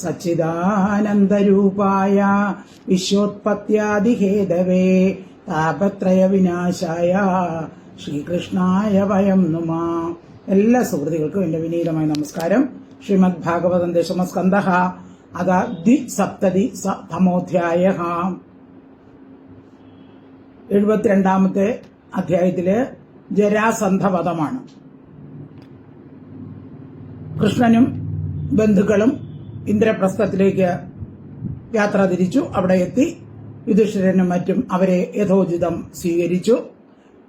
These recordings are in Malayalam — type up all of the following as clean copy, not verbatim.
സച്ചിദാനന്ദരൂപായ വിശ്വോത്പത്യാദിഹേതവേ താപത്രയ വിനാശായ ശ്രീകൃഷ്ണായ വയം നുമാ. എല്ലാ സുഹൃത്തുക്കൾക്കും എന്റെ വിനീതമായ നമസ്കാരം. ശ്രീമദ് ഭാഗവതം ദശമസ്കന്ധഃ അഥ ദ്വിസപ്തതിതമോധ്യായ. 72ാമത്തെ അധ്യായത്തില് ജരാസന്ധവധമാണ്. കൃഷ്ണനും ബന്ധുക്കളും ഇന്ദ്രപ്രസ്ഥത്തിലേക്ക് യാത്ര തിരിച്ചു. അവിടെ എത്തി യുധിഷ്ഠിരനും മറ്റും അവരെ യഥോചിതം സ്വീകരിച്ചു.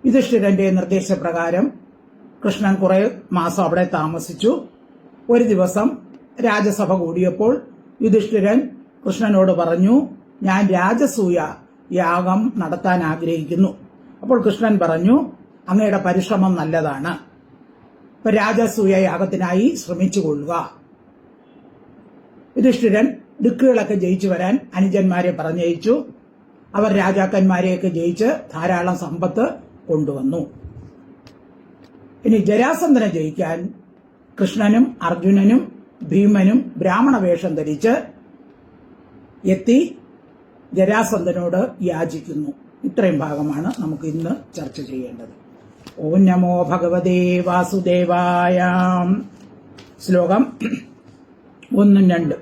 യുധിഷ്ഠിരന്റെ നിർദ്ദേശപ്രകാരം കൃഷ്ണൻ കുറെ മാസം അവിടെ താമസിച്ചു. ഒരു ദിവസം രാജസഭ കൂടിയപ്പോൾ യുധിഷ്ഠിരൻ കൃഷ്ണനോട് പറഞ്ഞു, ഞാൻ രാജസൂയ യാഗം നടത്താൻ ആഗ്രഹിക്കുന്നു. അപ്പോൾ കൃഷ്ണൻ പറഞ്ഞു, അങ്ങയുടെ പരിശ്രമം നല്ലതാണ്. ഇപ്പൊ രാജസൂയ യാഗത്തിനായി ശ്രമിച്ചുകൊള്ളുക. യുധിഷ്ഠിരൻ ദിക്കുകളൊക്കെ ജയിച്ചു വരാൻ അനുജന്മാരെ പറഞ്ഞയച്ചു. അവർ രാജാക്കന്മാരെയൊക്കെ ജയിച്ച് ധാരാളം സമ്പത്ത് കൊണ്ടുവന്നു. ഇനി ജരാസന്ധനെ ജയിക്കാൻ കൃഷ്ണനും അർജുനനും ഭീമനും ബ്രാഹ്മണ വേഷം ധരിച്ച് എത്തി ജരാസന്ധനോട് യാചിക്കുന്നു. ഇത്രയും ഭാഗമാണ് നമുക്ക് ഇന്ന് ചർച്ച ചെയ്യേണ്ടത്. ഓം നമോ ഭഗവതേ വാസുദേവായ. ശ്ലോകം 1-2.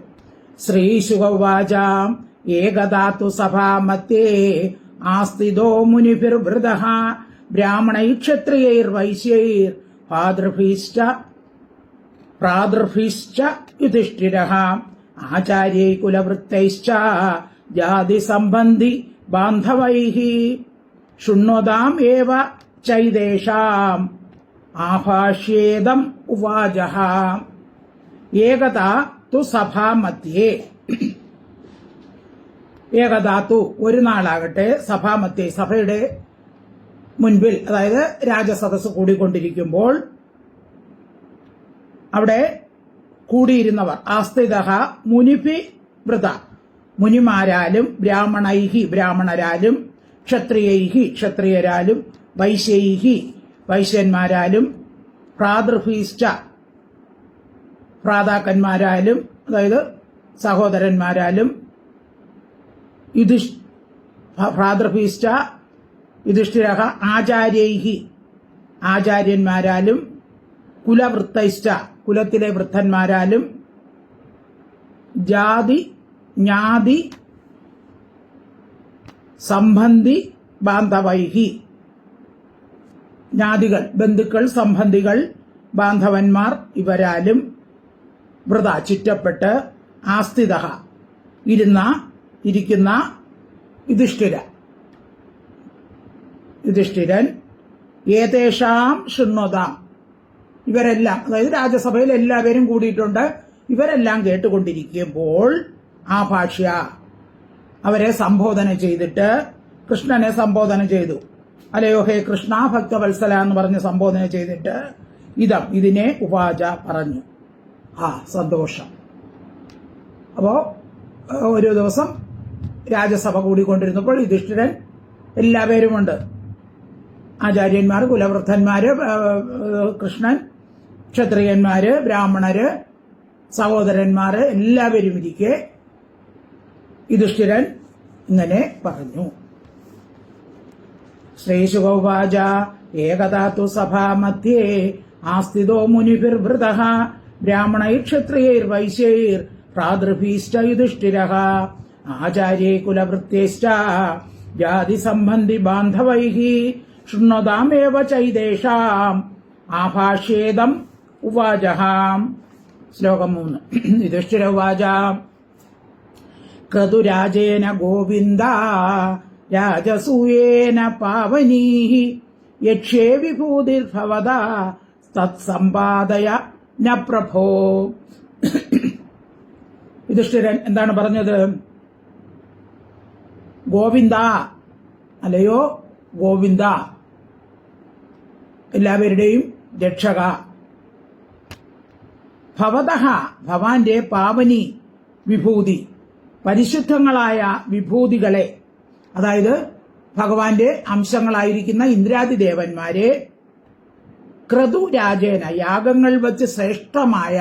ശ്രീശുകവാച ഏകദാതു സഭാമധ്യേ ആസ്ഥിതോ മുനിഭിർവൃതഃ ബ്രാഹ്മണൈക്ഷത്രിയൈർവൈശ്യൈർ പ്രാദൃഭിശ്ച യുധിഷ്ഠിരഃ ആചാര്യൈ കുലവൃത്തൈശ്ച ജാതിസംബന്ധി ബാന്ധവൈഃ ശൃണ്വതാം ഏവ ചൈതേഷാം ആഭാഷ്യേദം ഉവാചഃ. ഏകദാ തു സഭാമധ്യേ. ഏകദാത്തു ഒരു നാളാകട്ടെ, സഭാമധ്യേ സഭയുടെ മുൻപിൽ, അതായത് രാജസദസ് കൂടിക്കൊണ്ടിരിക്കുമ്പോൾ അവിടെ കൂടിയിരുന്നവർ ആസ്ഥിതഃ മുനിഭി വൃത മുനിമാരാലും ബ്രാഹ്മണൈഹി ബ്രാഹ്മണരാലും ക്ഷത്രിയൈഹി ക്ഷത്രിയരാലും വൈശ്യൈഹി വൈശ്യന്മാരാലും പ്രാദൃഭീശ്ച ഭ്രാതാക്കന്മാരാലും അതായത് സഹോദരന്മാരാലും ഭ്രാതൃഭീശ്ച യുധിഷ്ഠിരഃ ആചാര്യൈഹി ആചാര്യന്മാരാലും കുലവൃത്തൈശ്ച കുലത്തിലെ വൃദ്ധന്മാരാലും ജാതി ജ്ഞാതി സംബന്ധി ബാന്ധവൈഹി ജ്ഞാതികൾ ബന്ധുക്കൾ സംബന്ധികൾ ബാന്ധവന്മാർ ഇവരാലും വൃത ചുറ്റപ്പെട്ട് ആസ്ഥിതഃ ഇരിക്കുന്ന യുധിഷ്ഠിരൻ ഏതേഷാം ശൃണ്വതാം ഇവരെല്ലാം, അതായത് രാജ്യസഭയിൽ എല്ലാവരും കൂടിയിട്ടുണ്ട്, ഇവരെല്ലാം കേട്ടുകൊണ്ടിരിക്കുമ്പോൾ ആഭാഷ്യ അവരെ സംബോധന ചെയ്തിട്ട് കൃഷ്ണനെ സംബോധന ചെയ്തു. അലയോ ഹേ കൃഷ്ണ ഭക്തവത്സല എന്ന് പറഞ്ഞ് സംബോധന ചെയ്തിട്ട് ഇതിനെ ഉവാച പറഞ്ഞു. സന്തോഷം. അപ്പോ ഒരു ദിവസം രാജസഭ കൂടിക്കൊണ്ടിരുന്നപ്പോൾ യുധിഷ്ഠിരൻ എല്ലാവരുമുണ്ട്, ആചാര്യന്മാർ, കുലവൃദ്ധന്മാര്, കൃഷ്ണൻ, ക്ഷത്രിയന്മാര്, ബ്രാഹ്മണര്, സഹോദരന്മാര് എല്ലാവരും ഇരിക്കെ യുധിഷ്ഠിരൻ ഇങ്ങനെ പറഞ്ഞു. ശ്രീശുകോവാച ഏകദാതു സഭാമധ്യേ ആസ്ഥിതോ മുനിഭിർവൃതഃ ബ്രാഹ്മണൈ ക്ഷത്രിയൈർ വൈശ്യൈർ പ്രാദൃഭീശ്ച യുധിഷ്ഠിരഃ ആചാര്യൈ കുലവൃത്തൈശ്ച ജാതിസംബന്ധി ബാന്ധവൈഃ ശൃണ്വതാമേവ ചൈതേഷാം ആഭാഷ്യേദം ഉവാചഃ. ശ്ലോകം 3. യുധിഷ്ഠിര ഉവാച ക്രതുരാജേന ഗോവിന്ദ രാജസൂയേന പാവനീഃ യക്ഷേ വിഭൂതിർഭവത തത്സമ്പാദയ ന പ്രഭോ. യുധിഷ്ഠിരൻ എന്താണ് പറഞ്ഞത്? ഗോവിന്ദ, അല്ലയോ ഗോവിന്ദ, എല്ലാവരുടെയും രക്ഷക, ഭവതഃ ഭവാന്റെ പാവനി വിഭൂതി പരിശുദ്ധങ്ങളായ വിഭൂതികളെ, അതായത് ഭഗവാന്റെ അംശങ്ങളായിരിക്കുന്ന ഇന്ദ്രാദി ദേവന്മാരെ ക്രതുരാജേന യാഗങ്ങൾ വെച്ച് ശ്രേഷ്ഠമായ,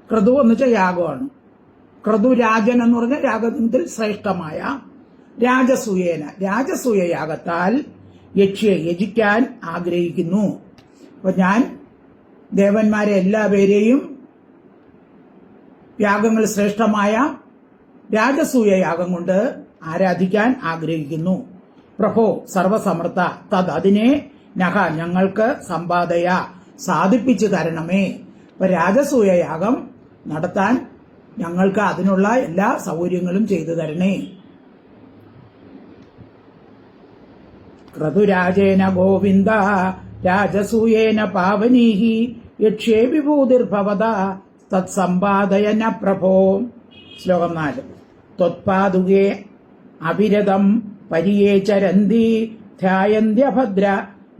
ക്രതു എന്ന് വെച്ചാൽ യാഗമാണ്, ക്രതുരാജൻ എന്ന് പറഞ്ഞ യാഗത്തിൽ ശ്രേഷ്ഠമായ രാജസൂയ യാഗത്താൽ യജിക്കാൻ ആഗ്രഹിക്കുന്നു. അപ്പൊ ഞാൻ ദേവന്മാരെ എല്ലാവരെയും യാഗങ്ങൾ ശ്രേഷ്ഠമായ രാജസൂയ യാഗം കൊണ്ട് ആരാധിക്കാൻ ആഗ്രഹിക്കുന്നു. പ്രഭോ സർവസമർത്ഥ അതിനെ നഹ ഞങ്ങൾക്ക് സമ്പാദയ സാധിപ്പിച്ചു തരണമേ. അപ്പൊ രാജസൂയ യാഗം നടത്താൻ ഞങ്ങൾക്ക് അതിനുള്ള എല്ലാ സൗകര്യങ്ങളും ചെയ്തു തരണേ. ക്രതുരാജേന ഗോവിന്ദ രാജസൂയേന പാവനീഹി യക്ഷേ വിഭൂതിർഭവത തത്സമ്പാദയന പ്രഭോ. ശ്ലോകം 4. ത്വത്പാദുകേ അവിരതം പരിയേ ചരന്തി ധ്യായന്ത്യഭദ്ര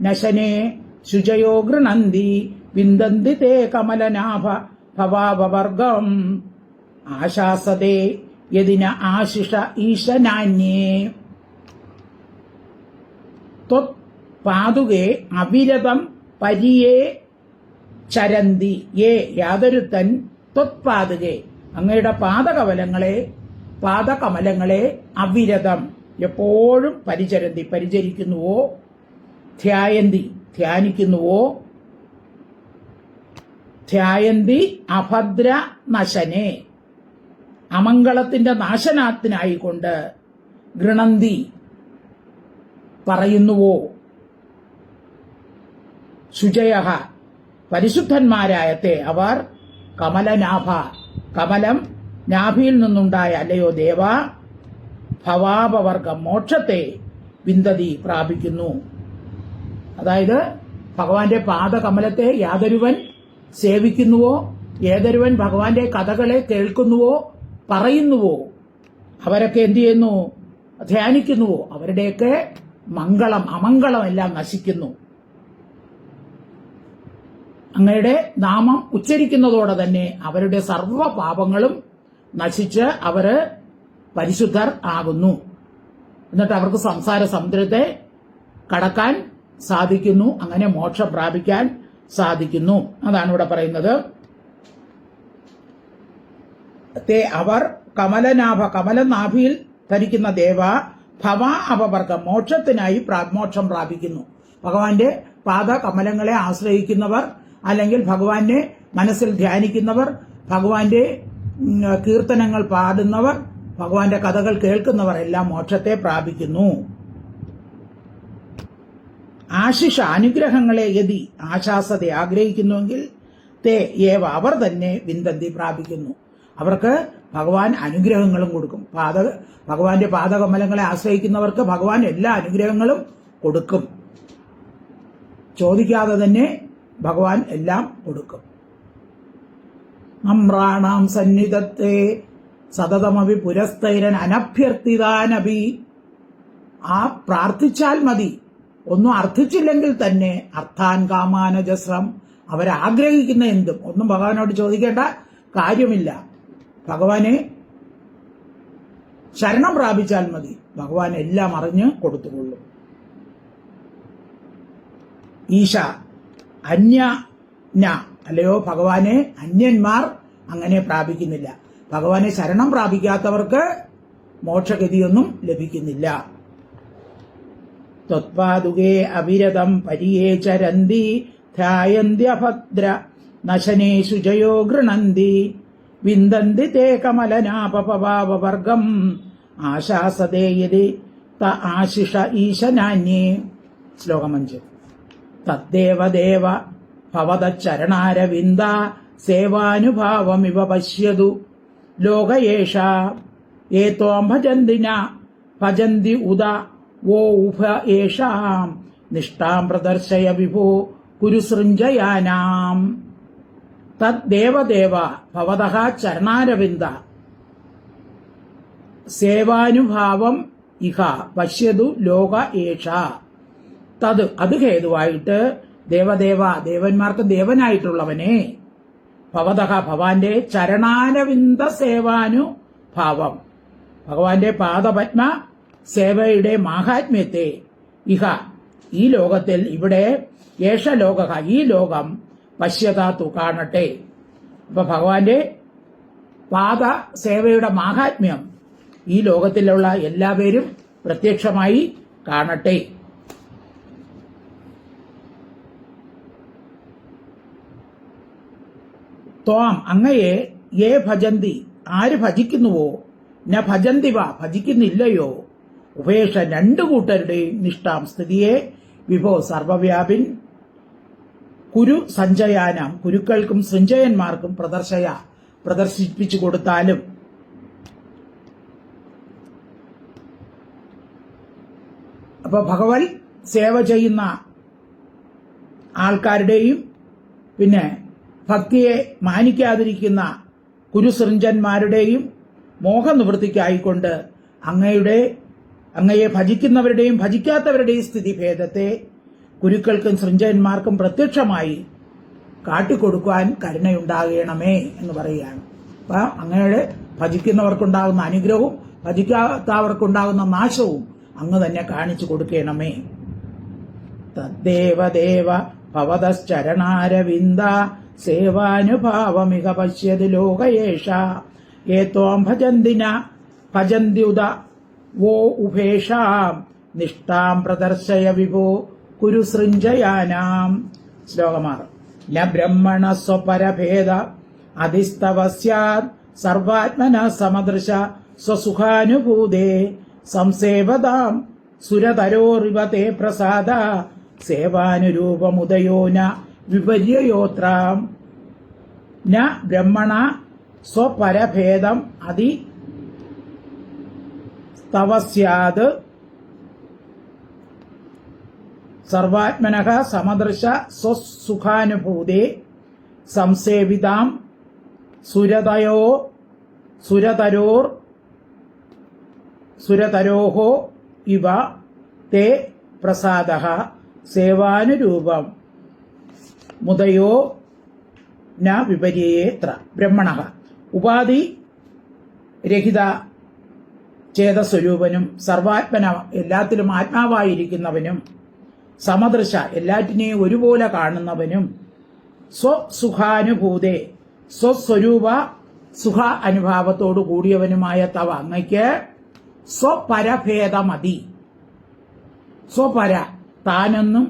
നശനെ ശുചയോ ഗൃണന്തി വിന്ദന്തി തേ കമലനാഭ ഭവാവവർഗം ആശാസതേ യദിന ആശിഷ ഈശനാന്യേ. ത്വത്പാദുകേ അവിരതം പരിയേ ചരന്തി യാതൊരുത്തൻ ത്വത്പാദുകേ അങ്ങയുടെ പാദകമലങ്ങളെ അവിരതം എപ്പോഴും പരിചരിക്കുന്നുവോ, ധ്യാനിക്കുന്നുവോ, ധ്യായന്തി അഭദ്ര നശനെ അമംഗളത്തിന്റെ നാശനാത്തിനായിക്കൊണ്ട് ഗൃണന്തി പറയുന്നുവോ, ശുചയ പരിശുദ്ധന്മാരായത്തെ അവർ കമലനാഭ കമലം നാഭിയിൽ നിന്നുണ്ടായ അല്ലയോ ദേവ ഭവാപവർഗം മോക്ഷത്തെ വിന്ദതി പ്രാപിക്കുന്നു. അതായത് ഭഗവാന്റെ പാദകമലത്തെ യാതൊരുവൻ സേവിക്കുന്നുവോ, ഏതൊരുവൻ ഭഗവാന്റെ കഥകളെ കേൾക്കുന്നുവോ പറയുന്നുവോ, അവരൊക്കെ എന്തു ചെയ്യുന്നു, ധ്യാനിക്കുന്നുവോ, അവരുടെയൊക്കെ അമംഗളമെല്ലാം നശിക്കുന്നു. അങ്ങയുടെ നാമം ഉച്ചരിക്കുന്നതോടെ തന്നെ അവരുടെ സർവ്വ പാപങ്ങളും നശിച്ച് അവര് പരിശുദ്ധർ ആകുന്നു. എന്നിട്ട് അവർക്ക് സംസാര സമുദ്രത്തെ കടക്കാൻ സാധിക്കുന്നു, അങ്ങനെ മോക്ഷം പ്രാപിക്കാൻ സാധിക്കുന്നു. അതാണ് ഇവിടെ പറയുന്നത്. അവർ കമലനാഭിയിൽ ധരിക്കുന്ന ദേവ ഭവ അപവർഗം മോക്ഷത്തിനായി മോക്ഷം പ്രാപിക്കുന്നു. ഭഗവാന്റെ പാദകമലങ്ങളെ ആശ്രയിക്കുന്നവർ, അല്ലെങ്കിൽ ഭഗവാന്റെ മനസ്സിൽ ധ്യാനിക്കുന്നവർ, ഭഗവാന്റെ കീർത്തനങ്ങൾ പാടുന്നവർ, ഭഗവാന്റെ കഥകൾ കേൾക്കുന്നവർ എല്ലാം മോക്ഷത്തെ പ്രാപിക്കുന്നു. ആശിഷ അനുഗ്രഹങ്ങളെ യതി ആശാസത ആഗ്രഹിക്കുന്നുവെങ്കിൽ അവർ തന്നെ വിന്ദന്തി പ്രാപിക്കുന്നു. അവർക്ക് ഭഗവാൻ അനുഗ്രഹങ്ങളും കൊടുക്കും. ഭഗവാന്റെ പാദകമലങ്ങളെ ആശ്രയിക്കുന്നവർക്ക് ഭഗവാൻ എല്ലാ അനുഗ്രഹങ്ങളും കൊടുക്കും. ചോദിക്കാതെ തന്നെ ഭഗവാൻ എല്ലാം കൊടുക്കും. നമ്രാണാം സന്നിധത്തെ സതതമപി പുരസ്തൈരൻ അനഭ്യർത്ഥിതാനപി. ആ പ്രാർത്ഥിച്ചാൽ മതി, ഒന്നും അർത്ഥിച്ചില്ലെങ്കിൽ തന്നെ അർത്ഥാൻ കാമാനജസ്രം, അവരാഗ്രഹിക്കുന്ന എന്തും ഒന്നും ഭഗവാനോട് ചോദിക്കേണ്ട കാര്യമില്ല. ഭഗവാനെ ശരണം പ്രാപിച്ചാൽ മതി, ഭഗവാൻ എല്ലാം അറിഞ്ഞ് കൊടുത്തുകൊള്ളും. ഈശ അല്ലയോ ഭഗവാനെ അന്യന്മാർ അങ്ങനെ പ്രാപിക്കുന്നില്ല. ഭഗവാനെ ശരണം പ്രാപിക്കാത്തവർക്ക് മോക്ഷഗതിയൊന്നും ലഭിക്കുന്നില്ല. ത്വത്പാദുകേ അവിരതം പരിയേ ചരന്തി ധ്യായന്ത്യഭദ്ര നശനേ ശുചയോ ഗൃണന്തി വിന്ദന്തി തേ കമലനാപപവാവർഗം ആശാസതേ യതി ആശിഷ ഈശനാന്യേ. ശ്ലോകം 5. തദ്ദേവദേവ ഭവതച്ചരണാരവിന്ദ സേവാനുഭാവമിവ പശ്യതു ലോകയേഷ ഏത്വാം ഭജന്തി ഉദ വോ ഉഭ യേഷാം നിഷ്ഠാം പ്രദർശയ വിഭോ കുരുസൃഞ്ജയാനാം. തദ്ദേവദേവ ഭവതഃ ചരണാരവിന്ദ സേവാനുഭാവം ഇഹ പശ്യതു ലോക ഏഷ. അത് ഹേതുവായിട്ട് ദേവന്മാർക്ക് ദേവനായിട്ടുള്ളവനെ ഭവതഃ ഭവാന്റെ ചരണാരവിന്ദ സേവാനുഭാവം, ഭഗവാന്റെ പാദപത്മ സേവയുടെ മാഹാത്മ്യത്തെ ഇഹ ഈ ലോകത്തിൽ, ഇവിടെ ഏഷ ലോക ഈ ലോകം പശ്യതാത്തു കാണട്ടെ. അപ്പൊ ഭഗവാന്റെ പാദ സേവയുടെ മാഹാത്മ്യം ഈ ലോകത്തിലുള്ള എല്ലാവരും പ്രത്യക്ഷമായി കാണട്ടെ. ത്വാം അങ്ങയെ യേ ഭജന്തി ആര് ഭജിക്കുന്നുവോ, ന ഭജന്തിവ ഭജിക്കുന്നില്ലയോ, ഉപേക്ഷ രണ്ടു കൂട്ടരുടെയും നിഷ്ഠാം സ്ഥിതിയെ വിഭോ സർവവ്യാപിൻ കുരു സഞ്ജയാനം കുരുക്കൾക്കും സഞ്ജയന്മാർക്കും പ്രദർശിപ്പിച്ചു കൊടുത്താലും. അപ്പൊ ഭഗവത് സേവ ചെയ്യുന്ന ആൾക്കാരുടെയും പിന്നെ ഭക്തിയെ മാനിക്കാതിരിക്കുന്ന കുരുസൃഞ്ജന്മാരുടെയും മോഹനിവൃത്തിക്കായിക്കൊണ്ട് അങ്ങയെ ഭജിക്കുന്നവരുടെയും ഭജിക്കാത്തവരുടെയും സ്ഥിതിഭേദത്തെ കുരുക്കൾക്കും സൃഞ്ജയന്മാർക്കും പ്രത്യക്ഷമായി കാട്ടിക്കൊടുക്കുവാൻ കരുണയുണ്ടാകണമേ എന്ന് പറയുകയാണ്. അപ്പൊ അങ്ങയുടെ ഭജിക്കുന്നവർക്കുണ്ടാകുന്ന അനുഗ്രഹവും ഭജിക്കാത്തവർക്കുണ്ടാകുന്ന നാശവും അങ്ങ് തന്നെ കാണിച്ചു കൊടുക്കണമേ. തദ്ദേവദേവ ഭവതശ്ചരണാരവിന്ദ സേവാനുഭാവമിക പശ്യതി ലോകയേഷ യേ ത്വാം ഭജന്ത്യുത വോ ഉഭേഷാം നിഷ്ഠാം പ്രദർശയ വിഭോ കുരു സൃഞ്ജയാനാം. ശ്ലോകം 6. ന ബ്രഹ്മണ സ്വപരഭേദ അധിസ്തവ സ്യാത് സർവാത്മന സമദൃശ സ്വസുഖാനുഭൂതേ സംസേവതാം സുരതരോറിവ തേ പ്രസാദ സേവാനുരൂപമുദയോ ന വിപര്യോത്രാം. ന ബ്രഹ്മണ സ്വപരഭേദം അതി തവ സ്യാത് സർവാത്മനഃ സമദൃശ സ്വസുഖാനുഭൂതേ സംസേവിതാം സുരതരോഹോ ഇവ തേ പ്രസാദഃ സേവാനുരൂപം മുദയോ ന വിപര്യേത്ര. ബ്രഹ്മണഃ ഉപാധി രഹിത ചേതസ്വരൂപനും സർവാത്മന എല്ലാത്തിലും ആത്മാവായിരിക്കുന്നവനും സമദൃശ എല്ലാറ്റിനെയും ഒരുപോലെ കാണുന്നവനും സ്വസുഖാനുഭൂതേ സ്വസ്വരൂപ സുഖ അനുഭാവത്തോടു കൂടിയവനുമായ തവ അങ്ങയ്ക്ക് സ്വപരഭേദമതി. സ്വപര താനെന്നും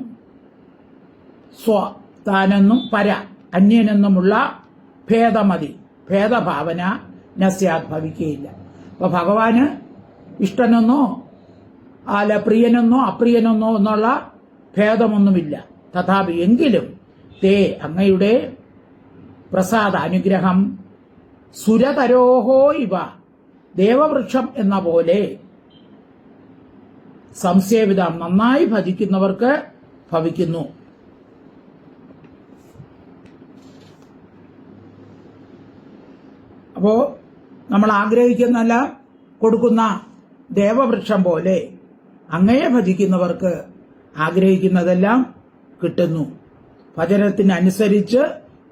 താനെന്നും പര അന്യനെന്നുമുള്ള ഭേദമതി ഭേദഭാവന നസ്യാത് ഭവിക്കുകയില്ല. അപ്പൊ ഭഗവാന് ഇഷ്ടനെന്നോ അല്ല പ്രിയനെന്നോ അപ്രിയനെന്നോ എന്നുള്ള ഭേദമൊന്നുമില്ല. തഥാപി എങ്കിലും തേ അങ്ങയുടെ പ്രസാദ അനുഗ്രഹം സുരതരോഹോ ഇവ ദേവവൃക്ഷം എന്ന പോലെ സംസേവിതം നന്നായി ഭജിക്കുന്നവർക്ക് ഭവിക്കുന്നു. അപ്പോ നമ്മൾ ആഗ്രഹിക്കുന്നല്ല കൊടുക്കുന്ന ദേവവൃക്ഷം പോലെ അങ്ങയെ ഭജിക്കുന്നവർക്ക് ആഗ്രഹിക്കുന്നതെല്ലാം കിട്ടുന്നു. ഭജനത്തിനനുസരിച്ച്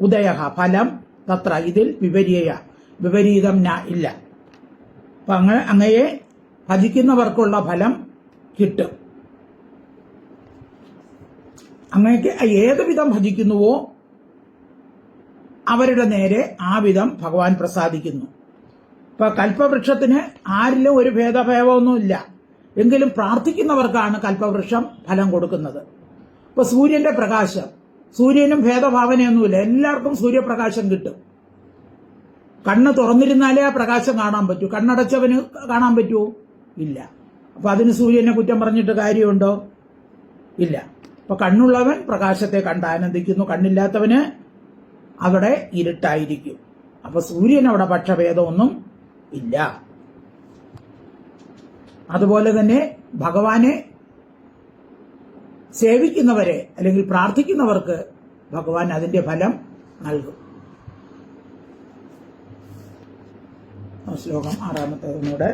ഉദയ ഫലം തത്ര ഇതിൽ വിപരീതം ഇല്ല. അപ്പൊ അങ്ങയെ ഭജിക്കുന്നവർക്കുള്ള ഫലം കിട്ടും. അങ്ങക്ക് ഏത് വിധം ഭജിക്കുന്നുവോ അവരുടെ നേരെ ആ വിധം ഭഗവാൻ പ്രസാദിക്കുന്നു. ഇപ്പൊ കൽപ്പവൃക്ഷത്തിന് ആരിലും ഒരു ഭേദഭേദമൊന്നുമില്ല. എങ്കിലും പ്രാർത്ഥിക്കുന്നവർക്കാണ് കൽപ്പവൃക്ഷം ഫലം കൊടുക്കുന്നത്. ഇപ്പൊ സൂര്യന്റെ പ്രകാശം, സൂര്യനും ഭേദഭാവനയൊന്നുമില്ല, എല്ലാവർക്കും സൂര്യപ്രകാശം കിട്ടും. കണ്ണ് തുറന്നിരുന്നാലേ ആ പ്രകാശം കാണാൻ പറ്റൂ. കണ്ണടച്ചവന് കാണാൻ പറ്റുമോ? ഇല്ല. അപ്പൊ അതിന് സൂര്യനെ കുറ്റം പറഞ്ഞിട്ട് കാര്യമുണ്ടോ? ഇല്ല. അപ്പൊ കണ്ണുള്ളവൻ പ്രകാശത്തെ കണ്ട് ആനന്ദിക്കുന്നു, കണ്ണില്ലാത്തവന് അവിടെ ഇരുട്ടായിരിക്കും. അപ്പൊ സൂര്യൻ അവിടെ പക്ഷഭേദമൊന്നും ഇല്ല. അതുപോലെ തന്നെ ഭഗവാനെ സേവിക്കുന്നവരെ അല്ലെങ്കിൽ പ്രാർത്ഥിക്കുന്നവർക്ക് ഭഗവാൻ അതിന്റെ ഫലം നൽകും. ശ്ലോകം 6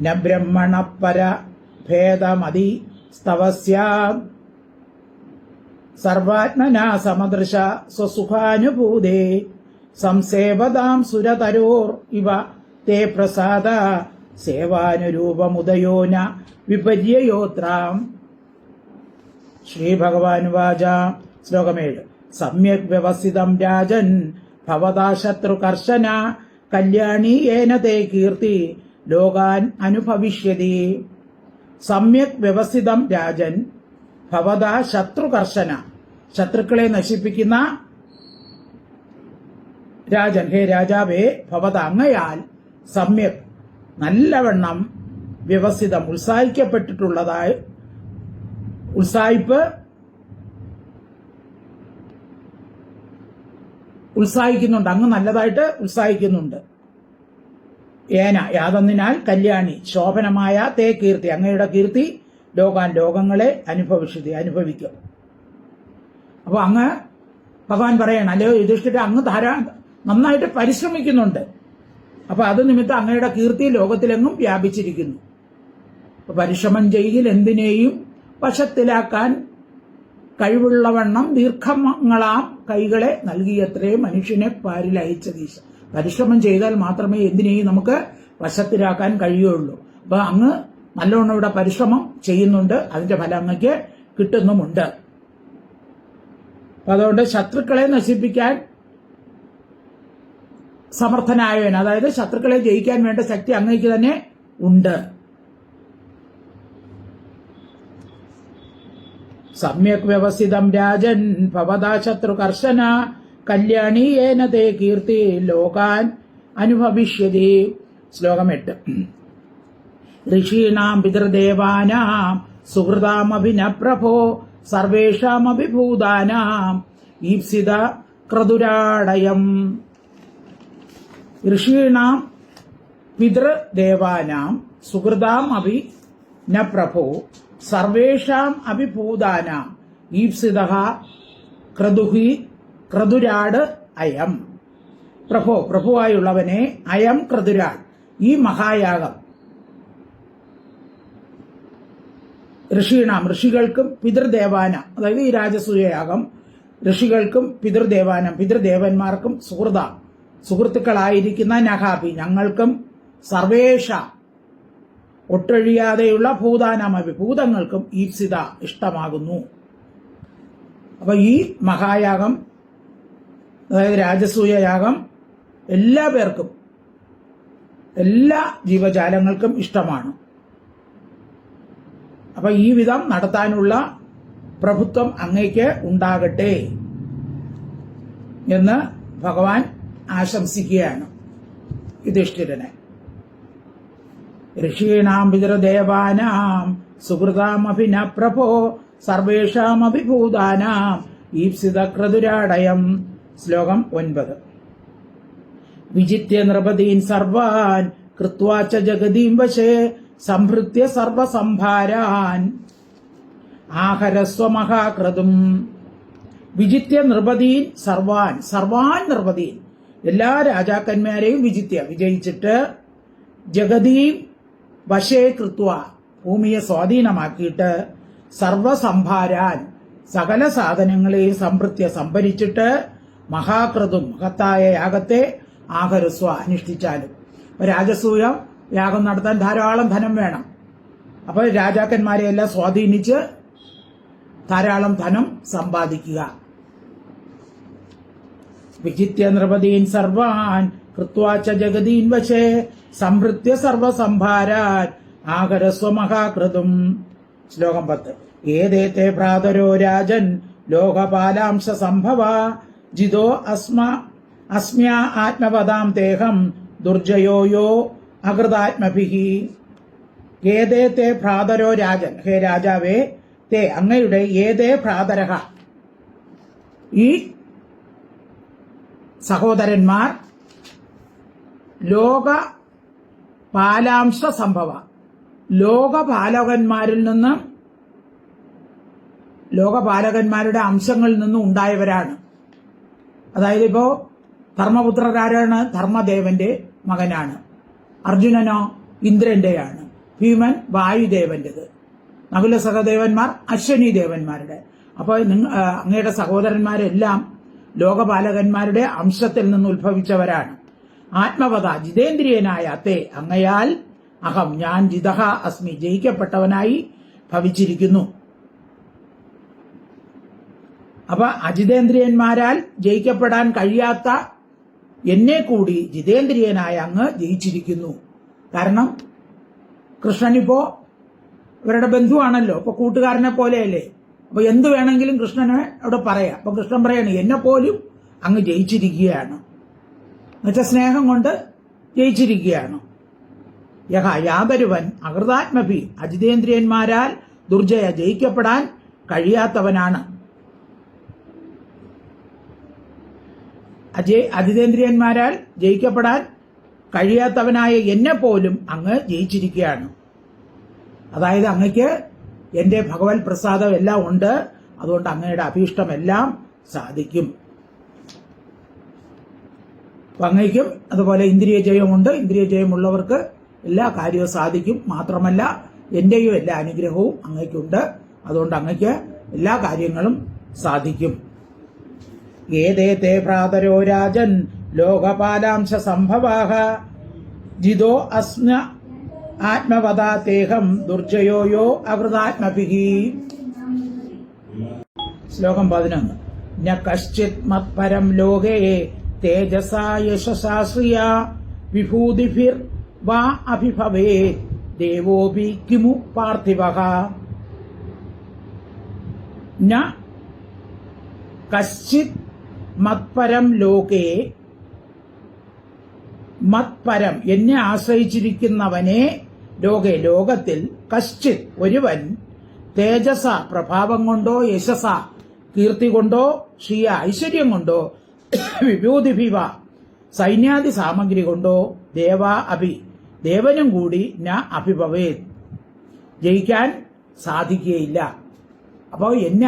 ന ബ്രഹ്മണ പര ഭേദമതി സ്തവസ്യ സർവാത്മന സമദൃശ സ്വസുഖാനുഭൂതേ സംസേവതാം സുരതരോർ ഇവ തേ പ്രസാദ സേവാനുരൂപമുദയോ ന വിപര്യോത്രാം. ശ്രീഭഗവാനുവാച. ശ്ലോകം 7 സമ്യക് വ്യവസ്ഥിതം രാജൻ ഭവതാ ശത്രുകർശന കല്യാണി ഏന തേ കീർത്തി ലോകാൻ അനുഭവിഷ്യതി. സമ്യക് വ്യവസ്ഥിതം രാജൻ ഭവതാ ശത്രുകർശന. ശത്രുക്കളെ നശിപ്പിക്കുന്ന രാജൻ, ഹേ രാജാവേ, ഭവത അങ്ങയാൽ സമ്യക് നല്ലവണ്ണം വ്യവസ്ഥിതം ഉത്സാഹിക്കപ്പെട്ടിട്ടുള്ളതായി ഉത്സാഹിക്കുന്നുണ്ട്, അങ്ങ് നല്ലതായിട്ട് ഉത്സാഹിക്കുന്നുണ്ട്. ഏന യാതൊന്നിനാൽ കല്യാണി ശോഭനമായ തേ കീർത്തി അങ്ങയുടെ കീർത്തി ലോകാൻ ലോകങ്ങളെ അനുഭവിക്കും. അപ്പൊ അങ്ങ് ഭഗവാൻ പറയണം, അല്ലയോ യുധിഷ്ഠിര, അങ്ങ് നന്നായിട്ട് പരിശ്രമിക്കുന്നുണ്ട്. അപ്പൊ അത് നിമിത്തം അങ്ങയുടെ കീർത്തി ലോകത്തിലെങ്ങും വ്യാപിച്ചിരിക്കുന്നു. പരിശ്രമം ചെയ്യിൽ എന്തിനേയും വശത്തിലാക്കാൻ കഴിവുള്ളവണ്ണം ദീർഘങ്ങളാം കൈകളെ നൽകിയത്രേ മനുഷ്യനെ പാരിൽ അയച്ചതീശ. പരിശ്രമം ചെയ്താൽ മാത്രമേ എന്തിനേയും നമുക്ക് വശത്തിലാക്കാൻ കഴിയുള്ളൂ. അപ്പൊ അങ്ങ് നല്ലവണ്ണം ഇവിടെ പരിശ്രമം ചെയ്യുന്നുണ്ട്, അതിന്റെ ഫലം അങ്ങക്ക് കിട്ടുന്നുമുണ്ട്. അപ്പൊ അതുകൊണ്ട് ശത്രുക്കളെ നശിപ്പിക്കാൻ സമർത്ഥനായവൻ, അതായത് ശത്രുക്കളെ ജയിക്കാൻ വേണ്ട ശക്തി അങ്ങേക്ക് തന്നെ ഉണ്ട്. സമ്യക് വ്യവസ്ഥിതം രാജൻ ഭവതാ ശത്രുകർശന കല്യാണി ഏന തേ കീർത്തി ലോകാൻ അനുഭവിഷ്യതി. ശ്ലോകം 8. ഋഷീണാം പിതൃദേവാനാം സുഹൃതാമഭിന പ്രഭോ സർവേഷാമപി ഭൂതാനാം ഈപ്സിത ക്രതുരാടയം. ഋഷീണാം പിതൃദേവാനാം സുഹൃതാം അഭി ന പ്രഭോ സർവേഷാം അഭിഭൂതാനാം ഈപ്സിതഃ ക്രതുരാട് അയം. പ്രഭുവായുള്ളവനെ, അയം ക്രതുരാട്, ഈ മഹായാഗം ഋഷീണാം ഋഷികൾക്കും പിതൃദേവാന, അതായത് ഈ രാജസൂയയാഗം ഋഷികൾക്കും പിതൃദേവന്മാർക്കും സുഹൃത്തുക്കളായിരിക്കുന്ന നഹാപി ഞങ്ങൾക്കും സർവേഷ ഒട്ടൊഴിയാതെയുള്ള ഭൂതാനാമപി ഭൂതങ്ങൾക്കും ഈപ്സിത ഇഷ്ടമാകുന്നു. അപ്പൊ ഈ മഹായാഗം, അതായത് രാജസൂയയാഗം എല്ലാ പേർക്കും, എല്ലാ ജീവജാലങ്ങൾക്കും ഇഷ്ടമാണ്. അപ്പൊ ഈ വിധം നടത്താനുള്ള പ്രഭുത്വം അങ്ങേക്ക് ഉണ്ടാകട്ടെ എന്ന് ഭഗവാൻ ആശംസിക്കുകയാണ് യുധിഷ്ഠിരനെ. ഋഷീണാം പിതൃദേവാനാം സുഹൃതാമഭി ന പ്രഭോ സർവേഷാമപി ഭൂതാനാം ഈപ്സിത ക്രതുരാടയം. ശ്ലോകം 9. വിജിത്യ നൃപതീൻ സർവാൻ കൃത്വാ ച ജഗതീം വശേ സംഭൃത്യ സർവസംഭാരാൻ ആഹരസ്വ മഹാക്രതും. വിജിത്യ നൃപതീൻ സർവാൻ നൃപതീൻ എല്ലാ രാജാക്കന്മാരെയും വിജയിച്ചിട്ട് ജഗതീം വശേ കൃത്വ ഭൂമിയെ സ്വാധീനമാക്കിയിട്ട് സർവസംഭാരാൻ സകല സാധനങ്ങളെയും സംഭരിച്ചിട്ട് മഹാക്രതും മഹത്തായ യാഗത്തെ ആഹരസ്വ അനുഷ്ഠിച്ചാലും. രാജസൂയം യാഗം നടത്താൻ ധാരാളം ധനം വേണം. അപ്പോൾ രാജാക്കന്മാരെയെല്ലാം സ്വാധീനിച്ച് ധാരാളം ധനം സമ്പാദിക്കുക. വിജിത്യ നൃപതീൻ സർവാൻ കൃത്വാ ച ജഗതീൻ വശേ സംഭൃത്യ സർവസംഭാരാൻ ആഹരസ്വ മഹാക്രതും. ശ്ലോകം 10. ഏതേത്തെ ഭ്രാതരോ രാജൻ ലോകപാലാംശ സംഭവ ജിതോ അസ്മ്യാ ആത്മപദാം തേഹം ദുർജയോ യോ അകൃതാത്മഭിഹി. ഏതേത്തെ ഭ്രാതരോ രാജൻ, ഹേ രാജാവേ, തേ അങ്ങയുടെ ഏതേ ഭ്രാതരഹ ഈ സഹോദരന്മാർ ലോകപാലാംശ സംഭവ ലോകപാലകന്മാരുടെ അംശങ്ങളിൽ നിന്നും ഉണ്ടായവരാണ്. അതായത് ഇപ്പോ ധർമ്മപുത്രരാരാണ്? ധർമ്മദേവന്റെ മകനാണ്. അർജുനനോ ഇന്ദ്രന്റെയാണ്. ഭീമൻ വായുദേവന്റേത്. നകുല സഹദേവന്മാർ അശ്വനി ദേവന്മാരുടെ. അപ്പോൾ അങ്ങയുടെ സഹോദരന്മാരെല്ലാം ലോകപാലകന്മാരുടെ അംശത്തിൽ നിന്ന് ഉത്ഭവിച്ചവരാണ്. ആത്മവത ജിതേന്ദ്രിയനായ തേ അങ്ങയാൽ അഹം ഞാൻ ജിതഹ അസ്മി ജയിക്കപ്പെട്ടവനായി ഭവിച്ചിരിക്കുന്നു. അപ്പൊ അജിതേന്ദ്രിയന്മാരാൽ ജയിക്കപ്പെടാൻ കഴിയാത്ത എന്നെ കൂടി ജിതേന്ദ്രിയനായ അങ്ങ് ജയിച്ചിരിക്കുന്നു. കാരണം കൃഷ്ണനിപ്പോ ഇവരുടെ ബന്ധുവാണല്ലോ, അപ്പൊ കൂട്ടുകാരനെ പോലെയല്ലേ, അപ്പൊ എന്ത് വേണമെങ്കിലും കൃഷ്ണനെ അവിടെ പറയാം. അപ്പൊ കൃഷ്ണൻ പറയാണ് എന്നെ പോലും അങ്ങ് ജയിച്ചിരിക്കുകയാണ്, എന്നുവെച്ചാൽ സ്നേഹം കൊണ്ട് ജയിച്ചിരിക്കുകയാണ്. യഹ യാതൊരുവൻ അകൃതാത്മഭി അജിതേന്ദ്രിയന്മാരാൽ ദുർജയ ജയിക്കപ്പെടാൻ കഴിയാത്തവനാണ്. അജിതേന്ദ്രിയന്മാരാൽ ജയിക്കപ്പെടാൻ കഴിയാത്തവനായ എന്നെ പോലും അങ്ങ് ജയിച്ചിരിക്കുകയാണ്. അതായത് അങ്ങയ്ക്ക് എന്റെ ഭഗവത് പ്രസാദം എല്ലാം ഉണ്ട്, അതുകൊണ്ട് അങ്ങയുടെ അഭീഷ്ടമെല്ലാം സാധിക്കും. അങ്ങയ്ക്കും അതുപോലെ ഇന്ദ്രിയ ജയമുണ്ട്, ഇന്ദ്രിയ ജയമുള്ളവർക്ക് എല്ലാ കാര്യവും സാധിക്കും. മാത്രമല്ല എന്റെയും എല്ലാ അനുഗ്രഹവും അങ്ങയ്ക്കുണ്ട്, അതുകൊണ്ട് അങ്ങയ്ക്ക് എല്ലാ കാര്യങ്ങളും സാധിക്കും. ഏതേതേ ഭ്രാതരോ രാജൻ ലോകപാലാംശ സംഭവാഹ ജിതോ അസ്ന ആത്മവദാതേഹം ദുർജയോയോ അകൃതാത്മഭിഹി. ശ്ലോകം 11. ന കശ്ചിത് മത്പരം ലോകേ തേജസാ യശസാ ശ്രിയാ വിഭൂതിഭിർ വാ അഭിഭവേ ദേവോപി കിമു പാർത്ഥിവഃ. ന കശ്ചിത് മത്പരം ലോകേ, മത്പരം എന്നെ ആശ്രയിച്ചിരിക്കുന്നവനെ, ലോകെ ലോകത്തിൽ, കശ്ചിത് ഒരുവൻ, തേജസ പ്രഭാവം കൊണ്ടോ, യശസ കീർത്തി കൊണ്ടോ, ശ്രീയ ഐശ്വര്യം കൊണ്ടോ, വിഭൂതിഭിവ സൈന്യാദി സാമഗ്രി കൊണ്ടോ, ദേവാ അഭി ദേവനും കൂടി ന അഭിഭവേ ജയിക്കാൻ സാധിക്കുകയില്ല. അപ്പോൾ എന്നെ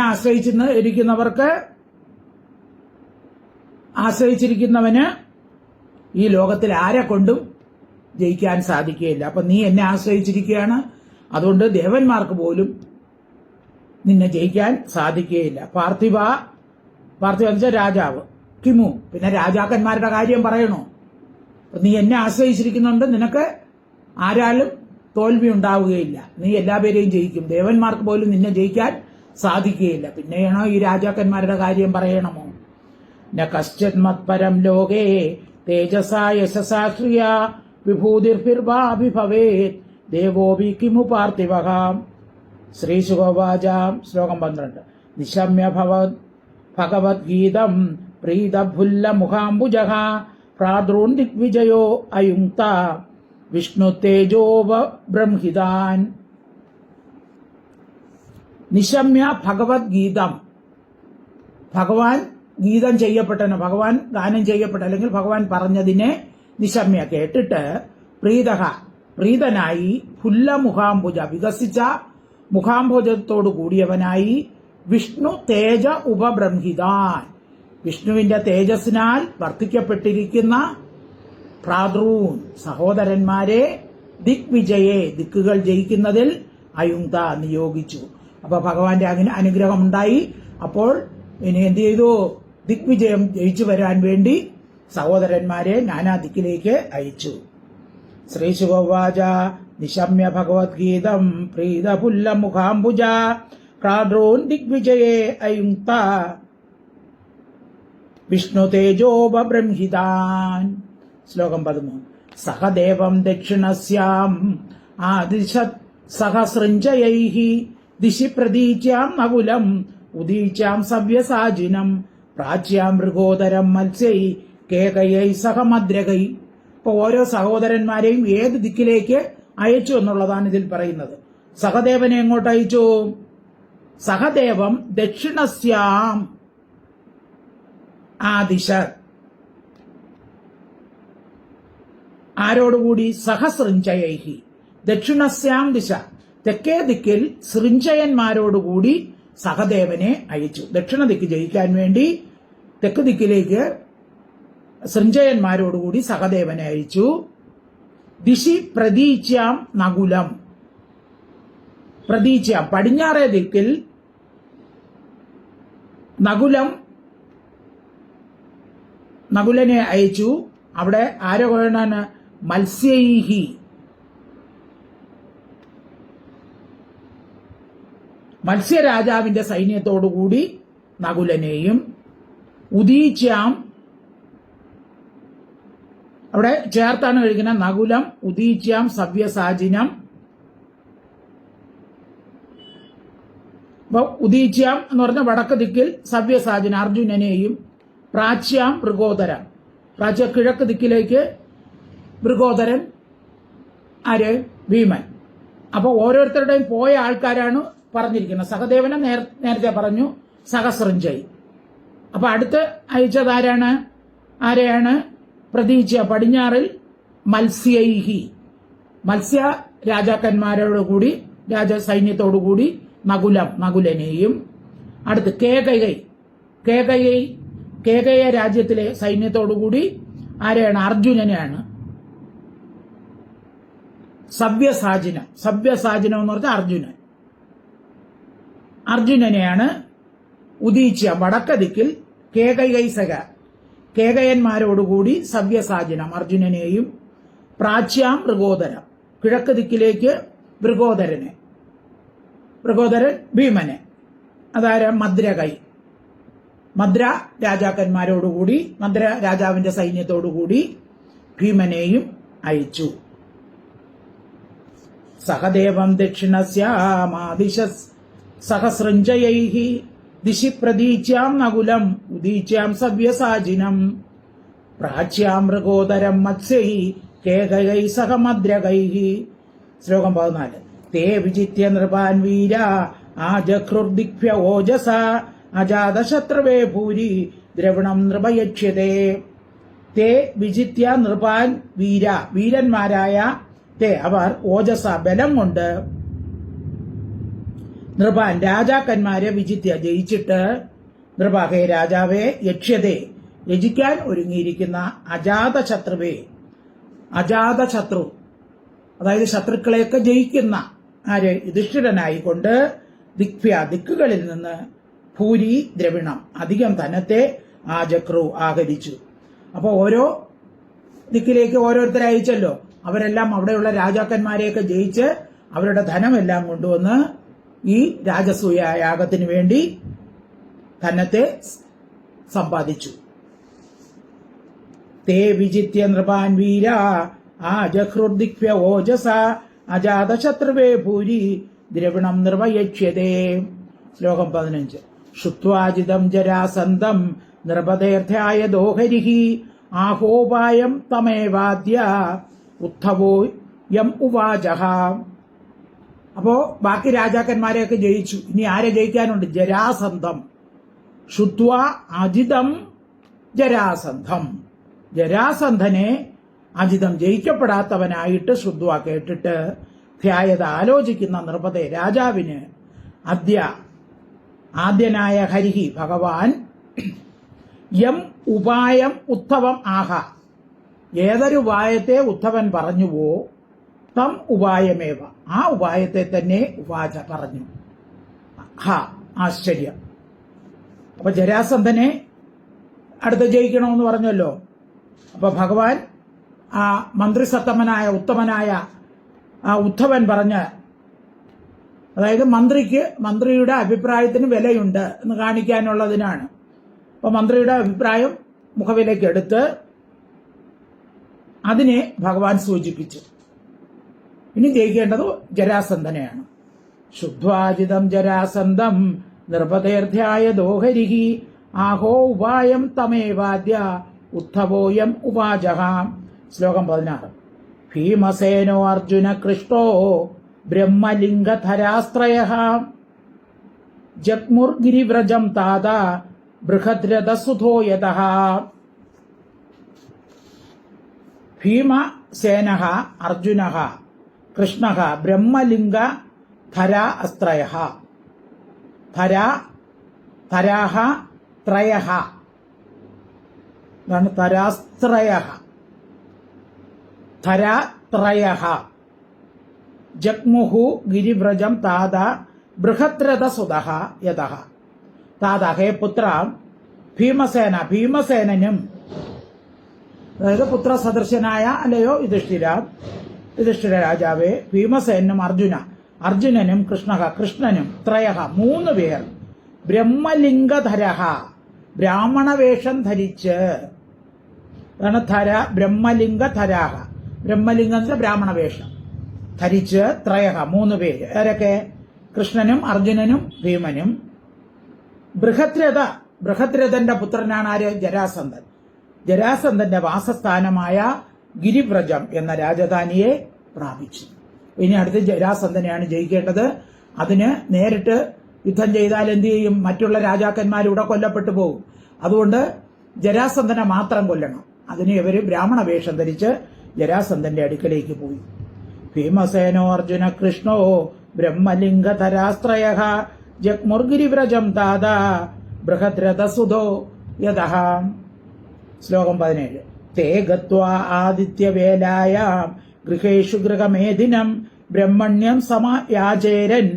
ആശ്രയിച്ചിരിക്കുന്നവന് ഈ ലോകത്തിൽ ആരെ കൊണ്ടും ജയിക്കാൻ സാധിക്കുകയില്ല. അപ്പൊ നീ എന്നെ ആശ്രയിച്ചിരിക്കുകയാണ്, അതുകൊണ്ട് ദേവന്മാർക്ക് പോലും നിന്നെ ജയിക്കാൻ സാധിക്കുകയില്ല. പാർത്ഥിവ എന്ന് വെച്ചാൽ രാജാവ്, കിമു പിന്നെ രാജാക്കന്മാരുടെ കാര്യം പറയണോ? നീ എന്നെ ആശ്രയിച്ചിരിക്കുന്നുണ്ട്, നിനക്ക് ആരാലും തോൽവി ഉണ്ടാവുകയില്ല, നീ എല്ലാവരെയും ജയിക്കും, ദേവന്മാർക്ക് പോലും നിന്നെ ജയിക്കാൻ സാധിക്കുകയില്ല, പിന്നെയാണോ ഈ രാജാക്കന്മാരുടെ കാര്യം പറയണമോ? ന കശ്ചിത് മത്പരം ലോകേ തേജസാ യശസാ ശ്രിയാ വിഭൂതിർഭിർവാഭിഭവേത് ദേവോപി കിമു പാർത്ഥിവഃ. ശ്രീശുകോവാച. ശ്ലോകം 12. നിശമ്യ ഭഗവദ്ഗീതം പ്രീതഭുല്ലമുഖാംബുജഃ പ്രാദൃൻ ദിഗ്വിജയോ അയുങ്ക്ത വിഷ്ണുതേജോബ്രംഹിതാൻ. നിശമ്യ ഭഗവദ്ഗീതം, ഭഗവാൻ ഗീതം ചെയ്യപ്പെട്ടന, ഭഗവാൻ ഗാനം ചെയ്യപ്പെട്ട അല്ലെങ്കിൽ ഭഗവാൻ പറഞ്ഞതിനെ നിശമ്യ കേട്ടിട്ട്, പ്രീതനായി, ഫുല്ലമുഖാംബുജ വികസിച്ച മുഖാംബുജത്തോടു കൂടിയവനായി, വിഷ്ണു തേജ ഉപബ്രംഹിതാൻ വിഷ്ണുവിന്റെ തേജസ്സിനാൽ വർദ്ധിക്കപ്പെട്ടിരിക്കുന്ന, ഭ്രാതൃൻ സഹോദരന്മാരെ, ദിഗ്വിജയെ ദിക്കുകൾ ജയിക്കുന്നതിൽ അയുങ്ത നിയോഗിച്ചു. അപ്പൊ ഭഗവാന്റെ അനുഗ്രഹം ഉണ്ടായി. അപ്പോൾ ഇനി എന്ത് ചെയ്തു? ദിഗ്വിജയം ജയിച്ചു വരാൻ വേണ്ടി സഹോദരന്മാരെ നാനാ ദിക്കിലേക്ക് അയച്ചു. ശ്രീശുകോവാച. നിശമ്യ ഭഗവദ്ഗീതം പ്രീതപുല്ലമുഖാംബുജ പ്രാദൃൻ ദിഗ്വിജയെ അയുങ്ക്ത വിഷ്ണുതേജോബ്രംഹിതാൻ. ശ്ലോകം 13. സഹദേവം ദക്ഷിണസ്യാം ആദിശത് സഹസൃഞ്ജയൈഃ ദിശി പ്രതീച്യാം നകുലം ഉദീച്യാം സവ്യസാജിനം പ്രാച്യാം മൃഗോദരം മത്സ്യൈ കേകയൈ സഹമദ്രകൈ. ഇപ്പൊ ഓരോ സഹോദരന്മാരെയും ഏത് ദിക്കിലേക്ക് അയച്ചു എന്നുള്ളതാണ് ഇതിൽ പറയുന്നത്. സഹദേവനെ എങ്ങോട്ട് അയച്ചു? സഹദേവം ദക്ഷിണസ്യാം ആദിശത്, ആരോടുകൂടി? സഹസൃഞ്ജയൈഹി. ദക്ഷിണസ്യാം ദിശ, തെക്കേ ദിക്കിൽ സൃഞ്ജയന്മാരോടുകൂടി സഹദേവനെ അയച്ചു. ദക്ഷിണ ദിക്ക് ജയിക്കാൻ വേണ്ടി തെക്ക് ദിക്കിലേക്ക് സൃഞ്ജയന്മാരോടുകൂടി സഹദേവനെ അയച്ചു. ദിശി പ്രതീച്യാം നകുലം, പ്രതീച്യാം പടിഞ്ഞാറേ ദിക്കിൽ നകുലനെ അയച്ചു. അവിടെ ആരെ കൊണ്ടാണ്? മത്സ്യൈഹി, മത്സ്യരാജാവിന്റെ സൈന്യത്തോടുകൂടി നകുലനെയും. ഉദീച്യാം അവിടെ ചേർത്താണ് കഴിക്കുന്നത്. നകുലം ഉദീച്യാം സവ്യസാചിനം. അപ്പൊ ഉദീച്യാം എന്ന് പറഞ്ഞ വടക്ക് ദിക്കിൽ സവ്യസാചിന അർജുനനെയും, പ്രാച്യാം മൃഗോദരം, പ്രാച്യ കിഴക്ക് ദിക്കിലേക്ക് മൃഗോദരൻ ആര്? ഭീമൻ. അപ്പൊ ഓരോരുത്തരുടെയും പോയ ആൾക്കാരാണ് പറഞ്ഞിരിക്കുന്നത്. സഹദേവനെ നേരത്തെ പറഞ്ഞു സഹസ്രഞ്ജയ്. അപ്പൊ അടുത്ത് അയച്ചത് ആരെയാണ്? പ്രതീച്യ പടിഞ്ഞാറിൽ മത്സ്യൈഹി, മത്സ്യ രാജാക്കന്മാരോടുകൂടി രാജസൈന്യത്തോടുകൂടി നകുലനെയും. അടുത്ത് കേകയ രാജ്യത്തിലെ സൈന്യത്തോടുകൂടി ആരെയാണ്? അർജുനനെയാണ്. സവ്യസാചിനം എന്ന് പറഞ്ഞാൽ അർജുനനെയാണ്. ഉദീച്യ വടക്ക ദിക്കിൽ കേകയന്മാരോടുകൂടി സവ്യസാചിനം അർജുനനെയും, പ്രാച്യാം മൃഗോദരം കിഴക്ക് ദിക്കിലേക്ക് മൃഗോദരൻ ഭീമനെ, അതായത് മദ്ര രാജാക്കന്മാരോടുകൂടി, മദ്ര രാജാവിന്റെ സൈന്യത്തോടുകൂടി ഭീമനെയും അയച്ചു. സഹദേവം ദക്ഷിണസ്യാമാദിശ സഹസ്രഞ്ജയൈഃ ദിശി പ്രതീച്യാം നകുലം ഉദീച്യാം സവ്യസാചിനം പ്രാച്യാം മൃഗോദരം മത്സ്യൈ കേകയൈ സഹമദ്രകൈഃ. ശ്ലോകം 14. തേ വിജിത്യ നൃപാൻ വീര ആജഘ്രുർദിഭ്യ ഓജസ അജാതശത്രുവേ ഭൂരി ദ്രവിണം നൃപയക്ഷ്യതേ. തേ വിജിത്യ നൃപാൻ വീരന്മാരായ തേ അവർ ഓജസ ബലം കൊണ്ട് നൃപാൻ രാജാക്കന്മാരെ വിജിത്യ ജയിച്ചിട്ട് നൃപാഹേ രാജാവേ യക്ഷ്യതേ യജിക്കാൻ ഒരുങ്ങിയിരിക്കുന്ന അജാതശത്രു അതായത് ശത്രുക്കളെയൊക്കെ ജയിക്കുന്ന യുധിഷ്ഠിരനായിക്കൊണ്ട് ദിക്കുകളിൽ നിന്ന് ഭൂരി ദ്രവിണം അധികം ധനത്തെ ആജക്രു ആഹരിച്ചു. അപ്പോൾ ഓരോ ദിക്കിലേക്ക് ഓരോരുത്തരെ അയച്ചല്ലോ. അവരെല്ലാം അവിടെയുള്ള രാജാക്കന്മാരെയൊക്കെ ജയിച്ച് അവരുടെ ധനമെല്ലാം കൊണ്ടുവന്ന് ഈ രാജസൂയ യാഗത്തിന് വേണ്ടി ധനത്തെ സമ്പാദിച്ചു. തേ വിജിത്യ നൃപാൻ വീര ആജഹൃദിക്വ്യ ഓജസ അജാതശത്രുവേ ഭൂരി ദ്രവിണം നിർവയക്ഷ്യതേ. ശ്ലോകം 15. ശ്രുത്വാജിതം ജരാസന്തം നൃപതേർത്ഥ്യായ ദോഹരിഹി ആഹോപായം തമേവാദ്യ ഉദ്ധവോ യം ഉവാചഹ. അപ്പോ ബാക്കി രാജാക്കന്മാരെയൊക്കെ ജയിച്ചു. ഇനി ആരെ ജയിക്കാനുണ്ട്? ജരാസന്ധം. ശ്രുത്വാ അജിതം ജരാസന്ധം, ജരാസന്ധനെ അജിതം ജയിക്കപ്പെടാത്തവനായിട്ട് ശ്രുത്വ കേട്ടിട്ട് ധ്യായത ആലോചിക്കുന്ന നൃപതേ രാജാവിന് ആദ്യനായ ഹരിഹി ഭഗവാൻ യം ഉപായം ഉദ്ധവം ആഹ, ഏതൊരു ഉപായത്തെ ഉദ്ധവൻ പറഞ്ഞുവോ തം ഉപായമേവ, ആ ഉപായത്തെ തന്നെ ഉവാച പറഞ്ഞു. ആശ്ചര്യം. അപ്പൊ ജരാസന്ധനെ അടുത്ത് ജയിക്കണമെന്ന് പറഞ്ഞല്ലോ. അപ്പൊ ഭഗവാൻ ആ മന്ത്രിസത്തമനായ ഉത്തമനായ ആ ഉദ്ധവൻ പറഞ്ഞ്, അതായത് മന്ത്രിയുടെ അഭിപ്രായത്തിന് വിലയുണ്ട് എന്ന് കാണിക്കാനുള്ളതിനാണ്. അപ്പൊ മന്ത്രിയുടെ അഭിപ്രായം മുഖവിലേക്ക് എടുത്ത് അതിനെ ഭഗവാൻ സൂചിപ്പിച്ചു. ഇനി ജയിക്കേണ്ടത് ജരാസന്ധനെയാണ്. ശുദ്ധ്വാജിതം ജരാസന്ധം നൃപതേർത്ഥ്യായ ദോഹരിഹി ആഹോ ഉപായം തമേവാദ്യ ഉദ്ധവോയം ഉവാചഹ. ശ്ലോകം 16. ഭീമസേനോ അർജുന കൃഷ്ടോ ബ്രഹ്മലിംഗധരാസ്ത്രയഃ ജഗ്മുർഗിരിവ്രജം താത ബൃഹദ്രഥസുധോ യതഃ. ഭീമസേനഃ അർജുനഃ കൃഷ്ണഃ ബ്രഹ്മലിംഗധരാ അസ്ത്രയഃ. ധരാഃ ത്രയഃ, അതാണ് തരാസ്ത്രയഃ. ധരാത്രയഃ ജഗ്മുഹു ഗിരിവ്രജം താത ബൃഹദ്രഥസുതഃ യതഃ. താത ഹേ പുത്ര ഭീമസേനനും, അതായത് പുത്രസദൃശനായ അല്ലയോ യുധിഷ്ഠിര രാജാവേ, ഭീമസേനും അർജുനനും കൃഷ്ണനും ത്രയഃ 3 പേർ ബ്രഹ്മലിംഗധരഃ ബ്രാഹ്മണവേഷം ധരിച്ച് അതാണ് ധര, ബ്രഹ്മലിംഗ ധരാഹ. ബ്രഹ്മലിംഗം ബ്രാഹ്മണ വേഷം ധരിച്ച് ത്രയഹ 3 പേര്. ആരൊക്കെ? കൃഷ്ണനും അർജുനനും ഭീമനും. ബൃഹദ്രഥന്റെ പുത്രനാണ് ആര്? ജരാസന്ധൻ. ജരാസന്ധന്റെ വാസസ്ഥാനമായ ഗിരിവ്രജം എന്ന രാജധാനിയെ പ്രാപിച്ചു. ഇനി അടുത്ത് ജരാസന്ധനെയാണ് ജയിക്കേണ്ടത്. അതിന് നേരിട്ട് യുദ്ധം ചെയ്താൽ എന്ത് ചെയ്യും? മറ്റുള്ള രാജാക്കന്മാരിവിടെ കൊല്ലപ്പെട്ടു പോകും. അതുകൊണ്ട് ജരാസന്ധനെ മാത്രം കൊല്ലണം. അതിന് ഇവര് ബ്രാഹ്മണ വേഷം ധരിച്ച് ജരാസന്ധന്റെ അടുക്കലേക്ക് പോയി. ഭീമസേനോ അർജുന കൃഷ്ണോ ബ്രഹ്മലിംഗധരാസ്ത്രയ ജഗ്മുർഗിരിവ്രജം താതാ ബൃഹദ്രഥസുതോ യതഃ. ശ്ലോകം 17. തേ ഗത്വാ ആദിത്യവേലായാം ഗൃഹേഷു ഗൃഹമേദിനം ബ്രഹ്മണ്യം സമയാചേരൻ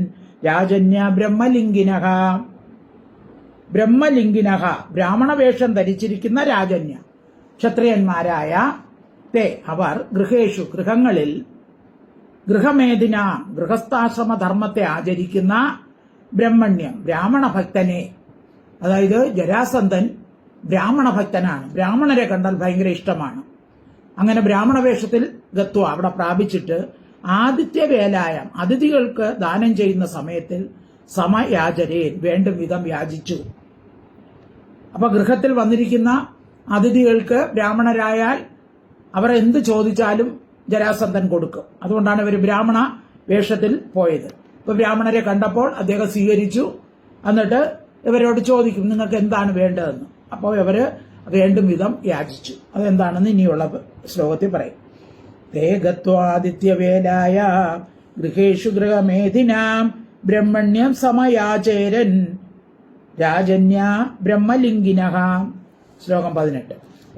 രാജന്യ ബ്രഹ്മലിംഗിനഃ. ബ്രഹ്മലിംഗിനഃ ബ്രാഹ്മണവേഷം ധരിച്ചിരിക്കുന്ന രാജന്യ ക്ഷത്രിയന്മാരായ തേ അവർ ഗൃഹേഷു ഗൃഹങ്ങളിൽ ഗൃഹമേദിന ഗൃഹസ്ഥാശ്രമധർമ്മത്തെ ആചരിക്കുന്ന ബ്രഹ്മണ്യം ബ്രാഹ്മണ ഭക്തനെ, അതായത് ജരാസന്ധൻ ബ്രാഹ്മണ ഭക്തനാണ്. ബ്രാഹ്മണരെ കണ്ടാൽ ഭയങ്കര ഇഷ്ടമാണ്. അങ്ങനെ ബ്രാഹ്മണ വേഷത്തിൽ ഗത്വ അവിടെ പ്രാപിച്ചിട്ട് ആദിത്യവേലായം അതിഥികൾക്ക് ദാനം ചെയ്യുന്ന സമയത്തിൽ സമയാചരേൻ വേണ്ടും വിധം യാചിച്ചു. അപ്പൊ ഗൃഹത്തിൽ വന്നിരിക്കുന്ന അതിഥികൾക്ക് ബ്രാഹ്മണരായാൽ അവർ എന്ത് ചോദിച്ചാലും ജരാസന്ധൻ കൊടുക്കും. അതുകൊണ്ടാണ് ഇവർ ബ്രാഹ്മണ വേഷത്തിൽ പോയത്. ഇപ്പൊ ബ്രാഹ്മണരെ കണ്ടപ്പോൾ അദ്ദേഹം സ്വീകരിച്ചു. എന്നിട്ട് ഇവരോട് ചോദിക്കും, നിങ്ങൾക്ക് എന്താണ് വേണ്ടതെന്ന്. അപ്പോൾ ഇവര് വേണ്ടും വിധം യാചിച്ചു. അതെന്താണെന്ന് ഇനിയുള്ള ശ്ലോകത്തിൽ പറയും. തേ ഗത്വാദിത്യവേലായ ഗൃഹേഷു ഗൃഹമേധിനാം ബ്രഹ്മണ്യം സമയാചേരൻ രാജന്യ ബ്രഹ്മലിംഗിനഃ. ശ്ലോകം 18.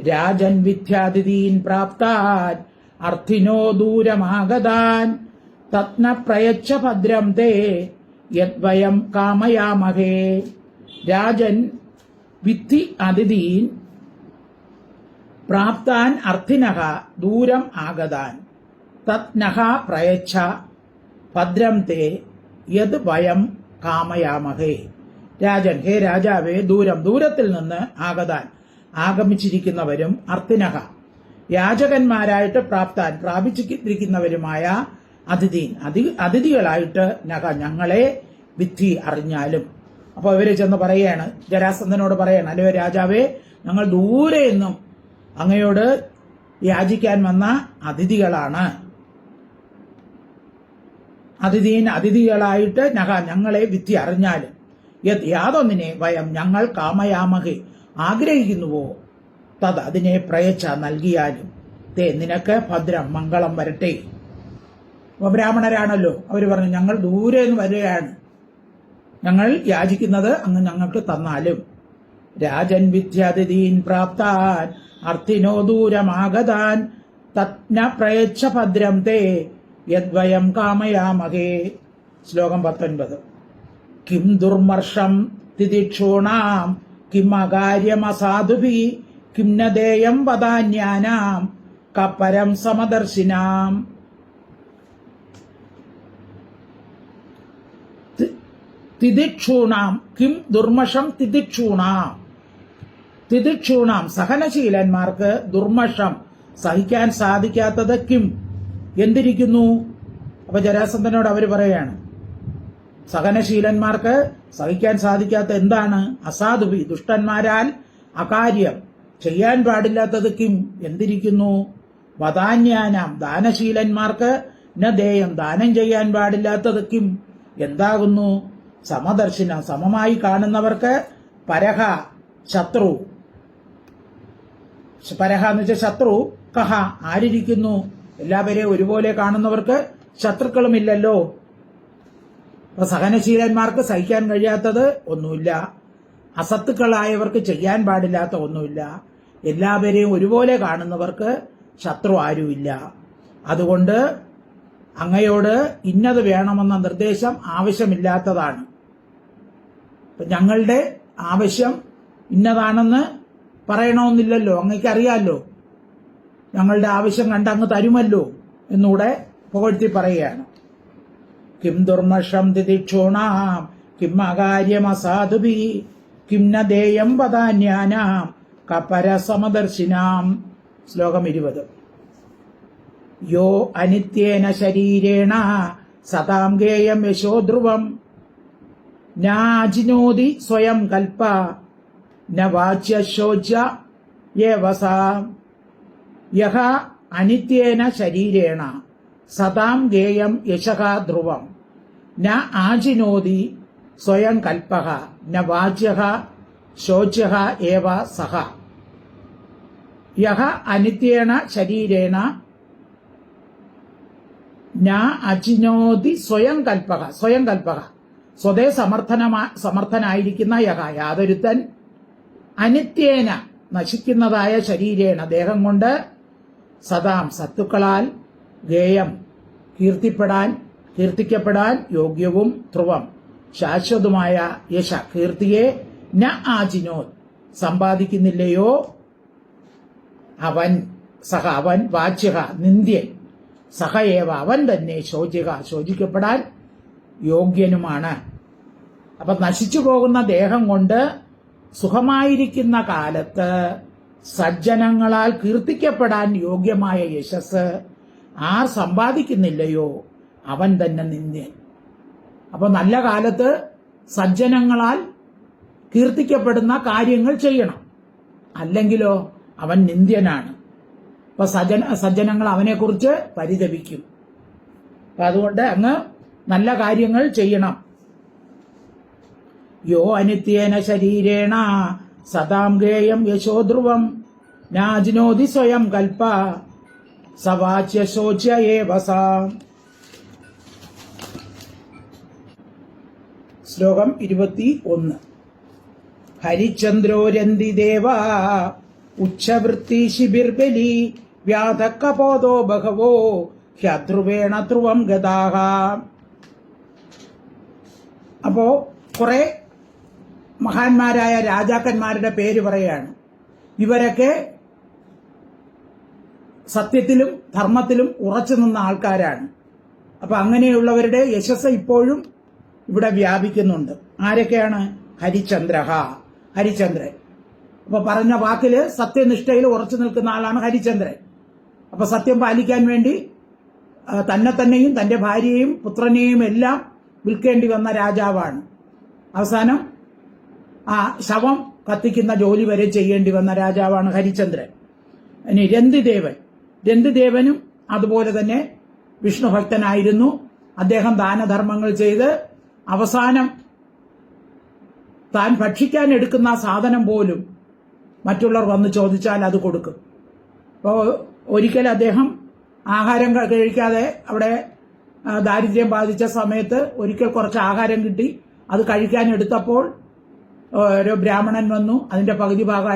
രാജൻ വിദ്യാതിഥീൻ പ്രാപ്താൻ അർത്ഥിനോ ദൂരമാഗതാൻ തത്ന പ്രയച്ഛ ഭദ്രം തേ യദ്വയം കാമയാമഹേ. രാജൻ വിദ്ധി അതിഥീൻ പ്രാപ്താൻ അർത്ഥിനഃ ദൂരം ആഗതാൻ തത്നഃ പ്രയച്ഛ ഭദ്രം തേ യത് വയം കാമയാമഹേ. രാജൻ, ഹേ രാജാവേ, ദൂരത്തിൽ നിന്ന് ആഗതാൻ ആഗമിച്ചിരിക്കുന്നവരും അർത്ഥിനഃ യാചകന്മാരായിട്ട് പ്രാപ്താൻ പ്രാപിച്ചിരിക്കുന്നവരുമായ അതിഥികളായിട്ട് നഖ ഞങ്ങളെ വിദ്ധി അറിഞ്ഞാലും. അപ്പൊ ഇവര് ചെന്ന് പറയാണ്, ജരാസന്ധനോട് പറയാണ്, അല്ലയോ രാജാവേ, ഞങ്ങൾ ദൂരെ നിന്നും അങ്ങയോട് യാചിക്കാൻ വന്ന അതിഥികളാണ്. അതിഥികളായിട്ട് നഖ ഞങ്ങളെ വിദ്ധി അറിഞ്ഞാലും യാതൊന്നിനെ വയം ഞങ്ങൾ കാമയാമഹേ ആഗ്രഹിക്കുന്നുവോ തത് അതിനെ പ്രയച്ഛ നൽകിയാലും തേ നിനക്ക് ഭദ്രം മംഗളം വരട്ടെ. അപ്പൊ ബ്രാഹ്മണരാണല്ലോ, അവര് പറഞ്ഞു ഞങ്ങൾ ദൂരെ നിന്ന് വരികയാണ്, ഞങ്ങൾ യാചിക്കുന്നത് അങ്ങ് ഞങ്ങൾക്ക് തന്നാലും. രാജൻ വിദ്യാതിഥീൻ പ്രാപ്താൻ അർത്ഥിനോ ദൂരമാഗതാൻ തത്ന പ്രയച്ഛ ഭദ്രം തേ യദ്വയം കാമയാമഹേ. ശ്ലോകം 19. കിം ദുർമർഷം തിദിക്ഷൂണാം കിം അകാര്യമസാധുഭി കിം നദേയം വദാന്യാനാം കപരം സമദർശിനാം. തിദിക്ഷൂണാം കിം ദുർമഷം തിദിക്ഷൂണാം സഹനശീലന്മാർക്ക് ദുർമഷം സഹിക്കാൻ സാധിക്കാത്തത് കിം എന്തിരിക്കുന്നു. അപ്പൊ ജരാസന്ധനോട് അവര് പറയാണ്, സഹനശീലന്മാർക്ക് സഹിക്കാൻ സാധിക്കാത്ത എന്താണ്? അസാധുഭി ദുഷ്ടന്മാരാൽ അകാര്യം ചെയ്യാൻ പാടില്ലാത്തത് കിം എന്തിരിക്കുന്നു. വദാന്യാനാം ദാനശീലന്മാർക്ക് നദേയം ദാനം ചെയ്യാൻ പാടില്ലാത്തത് കിം എന്താകുന്നു. സമദർശിന സമമായി കാണുന്നവർക്ക് പരഹ ശത്രു. പരഹ എന്ന് വെച്ചാൽ ശത്രു. കഹ ആരിരിക്കുന്നു. എല്ലാവരെയും ഒരുപോലെ കാണുന്നവർക്ക് ശത്രുക്കളുമില്ലല്ലോ. അപ്പൊ സഹനശീലന്മാർക്ക് സഹിക്കാൻ കഴിയാത്തത് ഒന്നുമില്ല, അസത്തുക്കളായവർക്ക് ചെയ്യാൻ പാടില്ലാത്ത ഒന്നുമില്ല, എല്ലാവരെയും ഒരുപോലെ കാണുന്നവർക്ക് ശത്രു ആരുമില്ല. അതുകൊണ്ട് അങ്ങയോട് ഇന്നത് വേണമെന്ന നിർദ്ദേശം ആവശ്യമില്ലാത്തതാണ്. ഞങ്ങളുടെ ആവശ്യം ഇന്നതാണെന്ന് പറയണമെന്നില്ലല്ലോ, അങ്ങയ്ക്കറിയാമല്ലോ, ഞങ്ങളുടെ ആവശ്യം കണ്ട് അങ്ങ് തരുമല്ലോ എന്നൂടെ പുകഴ്ത്തി പറയുകയാണ്. കിം ദുർമഷം തിദിക്ഷൂണാം കിം അകാര്യമസാധുഭി കിം നദേയം വദാന്യാനാം കപര സമദർശിനാം. ശ്ലോകം 20. യോ അനിത്യേന ശരീരേണ സതാം ഗേയം യശോ ധ്രുവം നാജിനോതി സ്വയം കൽപ്പ ന വാച്യശോച്യ യേവസാ യഹ അനിത്യേന ശരീരേണ സതാം ഗേയം യശഃ ധ്രുവം ന ആജിനോതി സ്വയം കൽപ്പഃ ന വാച്യഃ ശോച്യഃ ഏവ സഹ യഹ അനിത്യേന ശരീരേണ ന അജിനോതി സ്വയം കൽപ്പഃ സ്വതേ സമർത്ഥനായിരിക്കുന്ന യഹ യാതൊരുത്തൻ അനിത്യേന നശിക്കുന്നതായ ശരീരേണ ദേഹം കൊണ്ട് സദാം സത്തുക്കളാൽ ഗേയം കീർത്തിക്കപ്പെടാൻ യോഗ്യവും ധ്രുവം ശാശ്വതമായ യശ കീർത്തിയെ ന ആജിനോത് സമ്പാദിക്കുന്നില്ലയോ അവൻ വാച്യഃ നിന്ദ്യൻ സഹ ഏവ അവൻ തന്നെ ശോചിക്കപ്പെടാൻ യോഗ്യനുമാണ്. അപ്പൊ നശിച്ചു പോകുന്ന ദേഹം കൊണ്ട് സുഖമായിരിക്കുന്ന കാലത്ത് സജ്ജനങ്ങളാൽ കീർത്തിക്കപ്പെടാൻ യോഗ്യമായ യശസ് ആർ സമ്പാദിക്കുന്നില്ലയോ അവൻ തന്നെ നിന്ദ്യൻ. അപ്പൊ നല്ല കാലത്ത് സജ്ജനങ്ങളാൽ കീർത്തിക്കപ്പെടുന്ന കാര്യങ്ങൾ ചെയ്യണം, അല്ലെങ്കിലോ അവൻ നിന്ദ്യനാണ്. അപ്പൊ സജ്ജനങ്ങൾ അവനെക്കുറിച്ച് പരിതപിക്കും. അപ്പൊ അതുകൊണ്ട് അങ്ങ് നല്ല കാര്യങ്ങൾ ചെയ്യണം. യോ അനിത്യേന ശരീരേണ സദാം ഗേയം യശോ ധ്രുവം നാജിനോതി സ്വയം കൽപ്പ സവാച്യ ശോച്യ ഏവസാ. ശ്ലോകം 21. ഹരിചന്ദ്രോരന്തി ദേവ ഉച്ഛവൃത്തി ശിബിർബലി വ്യാധക്കപോതോ ബഹവോ ഹ്യധ്രുവേണ ധ്രുവം ഗതാഹ. അപ്പോ കുറെ മഹാന്മാരായ രാജാക്കന്മാരുടെ പേര് പറയാണ്. ഇവരൊക്കെ സത്യത്തിലും ധർമ്മത്തിലും ഉറച്ചു നിന്ന ആൾക്കാരാണ്. അപ്പൊ അങ്ങനെയുള്ളവരുടെ യശസ് ഇപ്പോഴും ഇവിടെ വ്യാപിക്കുന്നുണ്ട്. ആരൊക്കെയാണ്? ഹരിചന്ദ്രൻ. അപ്പൊ പറഞ്ഞ വാക്കില് സത്യനിഷ്ഠയിൽ ഉറച്ചു നിൽക്കുന്ന ആളാണ് ഹരിചന്ദ്രൻ. അപ്പൊ സത്യം പാലിക്കാൻ വേണ്ടി തന്നെയും തന്റെ ഭാര്യയെയും പുത്രനെയും എല്ലാം വിൽക്കേണ്ടി വന്ന രാജാവാണ്. അവസാനം ആ ശവം കത്തിക്കുന്ന ജോലി വരെ ചെയ്യേണ്ടി വന്ന രാജാവാണ് ഹരിചന്ദ്രൻ. ഇനി രന്തിദേവനും അതുപോലെ തന്നെ വിഷ്ണു ഭക്തനായിരുന്നു. അദ്ദേഹം ദാനധർമ്മങ്ങൾ ചെയ്ത് അവസാനം താൻ ഭക്ഷിക്കാൻ എടുക്കുന്ന സാധനം പോലും മറ്റുള്ളവർ വന്ന് ചോദിച്ചാൽ അത് കൊടുക്കും. അപ്പോൾ ഒരിക്കൽ അദ്ദേഹം ആഹാരം കഴിക്കാതെ അവിടെ ദാരിദ്ര്യം ബാധിച്ച സമയത്ത് ഒരിക്കൽ കുറച്ച് ആഹാരം കിട്ടി. അത് കഴിക്കാൻ എടുത്തപ്പോൾ ഒരു ബ്രാഹ്മണൻ വന്നു. അതിന്റെ പകുതി ഭാഗം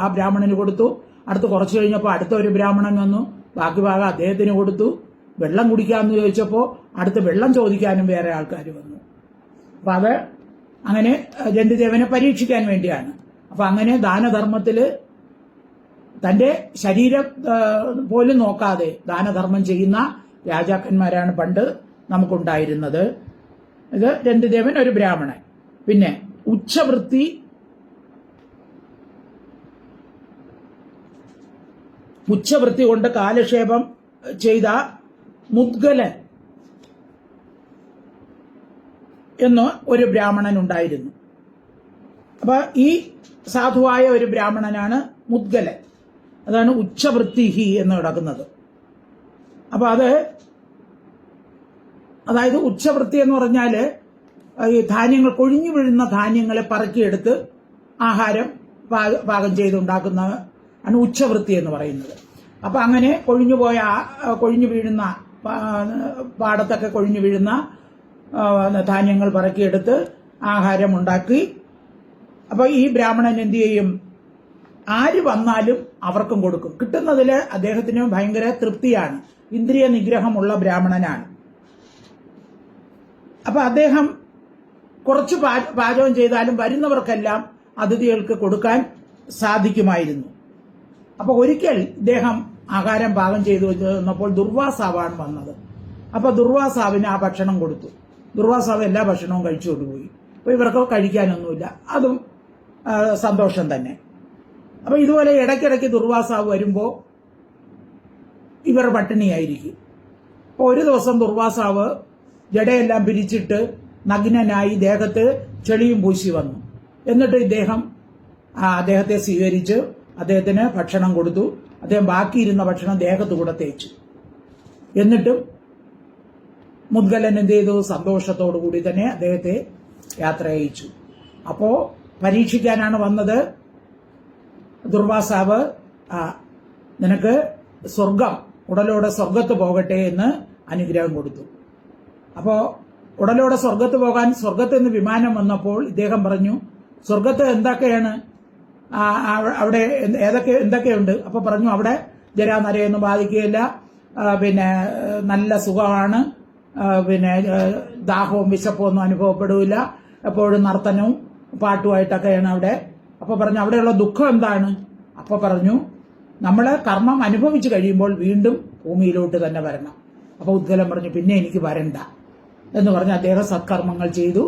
ആ ബ്രാഹ്മണന് കൊടുത്തു. അടുത്ത് കുറച്ച് കഴിഞ്ഞപ്പോൾ അടുത്ത ഒരു ബ്രാഹ്മണൻ വന്നു. ബാക്കി ഭാഗം അദ്ദേഹത്തിന് കൊടുത്തു. വെള്ളം കുടിക്കാമെന്ന് ചോദിച്ചപ്പോൾ അടുത്ത് വെള്ളം ചോദിക്കാനും വേറെ ആൾക്കാർ വന്നു. അപ്പൊ അത് അങ്ങനെ രണ്ടുദേവനെ പരീക്ഷിക്കാൻ വേണ്ടിയാണ്. അപ്പൊ അങ്ങനെ ദാനധർമ്മത്തില് തന്റെ ശരീരം പോലും നോക്കാതെ ദാനധർമ്മം ചെയ്യുന്ന രാജാക്കന്മാരാണ് പണ്ട് നമുക്കുണ്ടായിരുന്നത്. ഇത് രണ്ടുദേവൻ, ഒരു ബ്രാഹ്മണൻ. പിന്നെ ഉച്ചവൃത്തി കൊണ്ട് കാലക്ഷേപം ചെയ്ത മുദ്ഗലൻ എന്ന് ഒരു ബ്രാഹ്മണൻ ഉണ്ടായിരുന്നു. അപ്പൊ ഈ സാധുവായ ഒരു ബ്രാഹ്മണനാണ് മുദ്ഗലൻ. അതാണ് ഉച്ചവൃത്തിഹി എന്ന് കിടക്കുന്നത്. അപ്പൊ അതായത് ഉച്ചവൃത്തി എന്ന് പറഞ്ഞാല് ഈ ധാന്യങ്ങൾ, കൊഴിഞ്ഞു വീഴുന്ന ധാന്യങ്ങളെ പറക്കിയെടുത്ത് ആഹാരം പാകം ചെയ്തുണ്ടാക്കുന്ന ആണ് ഉച്ചവൃത്തി എന്ന് പറയുന്നത്. അപ്പൊ അങ്ങനെ കൊഴിഞ്ഞു വീഴുന്ന പാടത്തൊക്കെ കൊഴിഞ്ഞു വീഴുന്ന ധാന്യങ്ങൾ പറക്കിയെടുത്ത് ആഹാരം ഉണ്ടാക്കി. അപ്പൊ ഈ ബ്രാഹ്മണൻ എന്ത് ചെയ്യും? ആര് വന്നാലും അവർക്കും കൊടുക്കും. കിട്ടുന്നതിൽ അദ്ദേഹത്തിന് ഭയങ്കര തൃപ്തിയാണ്. ഇന്ദ്രിയ നിഗ്രഹമുള്ള ബ്രാഹ്മണനാണ്. അപ്പൊ അദ്ദേഹം കുറച്ച് പാചകം ചെയ്താലും വരുന്നവർക്കെല്ലാം അതിഥികൾക്ക് കൊടുക്കാൻ സാധിക്കുമായിരുന്നു. അപ്പൊ ഒരിക്കൽ ഇദ്ദേഹം ആഹാരം പാകം ചെയ്തു വന്നപ്പോൾ ദുർവാസാവാണ് വന്നത്. അപ്പൊ ദുർവാസാവിന് ആ ഭക്ഷണം കൊടുത്തു. ദുർവാസാവ് എല്ലാ ഭക്ഷണവും കഴിച്ചുകൊണ്ടുപോയി. അപ്പൊ ഇവർക്ക് കഴിക്കാനൊന്നുമില്ല. അതും സന്തോഷം തന്നെ. അപ്പൊ ഇതുപോലെ ഇടയ്ക്കിടയ്ക്ക് ദുർവാസാവ് വരുമ്പോൾ ഇവർ പട്ടിണിയായിരിക്കും. അപ്പോൾ ഒരു ദിവസം ദുർവാസാവ് ജടയെല്ലാം പിരിച്ചിട്ട് നഗ്നനായി ദേഹത്ത് ചെളിയും പൂശി വന്നു. എന്നിട്ട് ഇദ്ദേഹം അദ്ദേഹത്തെ സ്വീകരിച്ച് അദ്ദേഹത്തിന് ഭക്ഷണം കൊടുത്തു. അദ്ദേഹം ബാക്കിയിരുന്ന ഭക്ഷണം ദേഹത്ത് കൂടെ തേച്ചു. എന്നിട്ടും മുദ്ഗലൻ എന്ത് ചെയ്തു? സന്തോഷത്തോടു കൂടി തന്നെ അദ്ദേഹത്തെ യാത്ര അയച്ചു. അപ്പോ പരീക്ഷിക്കാനാണ് വന്നത്. ദുർവാസാവ് നിനക്ക് സ്വർഗം, ഉടലോടെ സ്വർഗത്ത് പോകട്ടെ എന്ന് അനുഗ്രഹം കൊടുത്തു. അപ്പോ ഉടലോടെ സ്വർഗത്ത് പോകാൻ സ്വർഗത്ത് നിന്ന് വിമാനം വന്നപ്പോൾ ഇദ്ദേഹം പറഞ്ഞു, സ്വർഗത്ത് എന്തൊക്കെയാണ്, അവിടെ എന്തൊക്കെയുണ്ട്? അപ്പൊ പറഞ്ഞു, അവിടെ ജരാനരയൊന്നും ബാധിക്കുകയില്ല, പിന്നെ നല്ല സുഖമാണ്, പിന്നെ ദാഹവും വിശപ്പും ഒന്നും അനുഭവപ്പെടില്ല, എപ്പോഴും നർത്തനവും പാട്ടുമായിട്ടൊക്കെയാണ് അവിടെ. അപ്പൊ പറഞ്ഞു, അവിടെയുള്ള ദുഃഖം എന്താണ്? അപ്പൊ പറഞ്ഞു, നമ്മള് കർമ്മം അനുഭവിച്ചു കഴിയുമ്പോൾ വീണ്ടും ഭൂമിയിലോട്ട് തന്നെ വരണം. അപ്പൊ ഉദ്ഗലൻ പറഞ്ഞു, പിന്നെ എനിക്ക് വരണ്ട എന്ന് പറഞ്ഞ് അദ്ദേഹം സത്കർമ്മങ്ങൾ ചെയ്തു.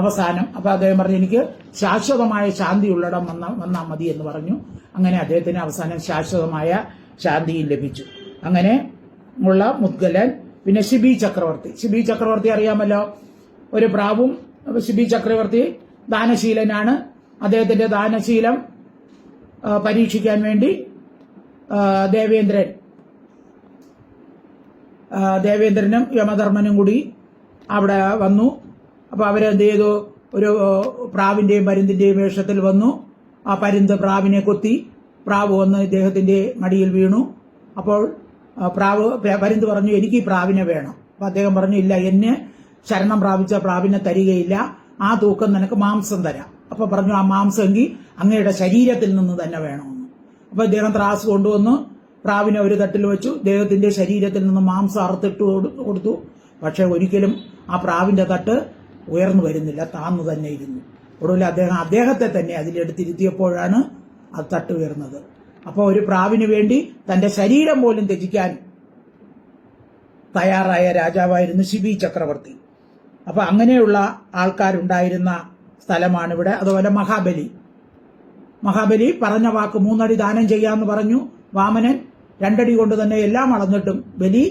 അവസാനം അപ്പൊ അദ്ദേഹം പറഞ്ഞു, എനിക്ക് ശാശ്വതമായ ശാന്തി ഉള്ളിടം വന്നാൽ മതി എന്ന് പറഞ്ഞു. അങ്ങനെ അദ്ദേഹത്തിന് അവസാനം ശാശ്വതമായ ശാന്തിയും ലഭിച്ചു. അങ്ങനെ ഉള്ള മുദ്ഗലൻ. പിന്നെ ശിബി ചക്രവർത്തി അറിയാമല്ലോ, ഒരു പ്രാവും. ശിബി ചക്രവർത്തി ദാനശീലനാണ്. അദ്ദേഹത്തിന്റെ ദാനശീലം പരീക്ഷിക്കാൻ വേണ്ടി ദേവേന്ദ്രനും യമധർമ്മനും കൂടി അവിടെ വന്നു. അപ്പൊ അവരെന്ത് ചെയ്തു? ഒരു പ്രാവിന്റെയും പരുന്തിന്റെയും വേഷത്തിൽ വന്നു. ആ പരുന്ത് പ്രാവിനെ കൊത്തി. പ്രാവ് വന്ന് ഇദ്ദേഹത്തിന്റെ മടിയിൽ വീണു. അപ്പോൾ പരുന്ത് പറഞ്ഞു, എനിക്ക് ഈ പ്രാവിനെ വേണം. അപ്പൊ അദ്ദേഹം പറഞ്ഞു, ഇല്ല, എന്നെ ശരണം പ്രാപിച്ച പ്രാവിനെ തരികയില്ല, ആ തൂക്കം നിനക്ക് മാംസം തരാം. അപ്പൊ പറഞ്ഞു, ആ മാംസം എങ്കിൽ അങ്ങയുടെ ശരീരത്തിൽ നിന്ന് തന്നെ വേണമെന്ന്. അപ്പൊ ഇദ്ദേഹം ത്രാസ് കൊണ്ടുവന്നു, പ്രാവിനെ ഒരു തട്ടിൽ വെച്ചു, ഇദ്ദേഹത്തിന്റെ ശരീരത്തിൽ നിന്ന് മാംസം അറുത്തിട്ട് കൊടുത്തു. പക്ഷെ ഒരിക്കലും ആ പ്രാവിന്റെ തട്ട് ഉയർന്നു വരുന്നില്ല, താന്നു തന്നെ ഇരുന്നു. ഒടുവിൽ അദ്ദേഹത്തെ തന്നെ അതിലെടുത്തിരുത്തിയപ്പോഴാണ് ആ തട്ട് ഉയർന്നത്. അപ്പോൾ ഒരു പ്രാവിന് വേണ്ടി തന്റെ ശരീരം പോലും ത്യജിക്കാൻ തയ്യാറായ രാജാവായിരുന്നു ശിബി ചക്രവർത്തി. അപ്പൊ അങ്ങനെയുള്ള ആൾക്കാരുണ്ടായിരുന്ന സ്ഥലമാണിവിടെ. അതുപോലെ മഹാബലി പറഞ്ഞ വാക്ക് 3 അടി ദാനം ചെയ്യാമെന്ന് പറഞ്ഞു. വാമനൻ 2 അടി കൊണ്ട് തന്നെ എല്ലാം അളന്നിട്ടും ബലി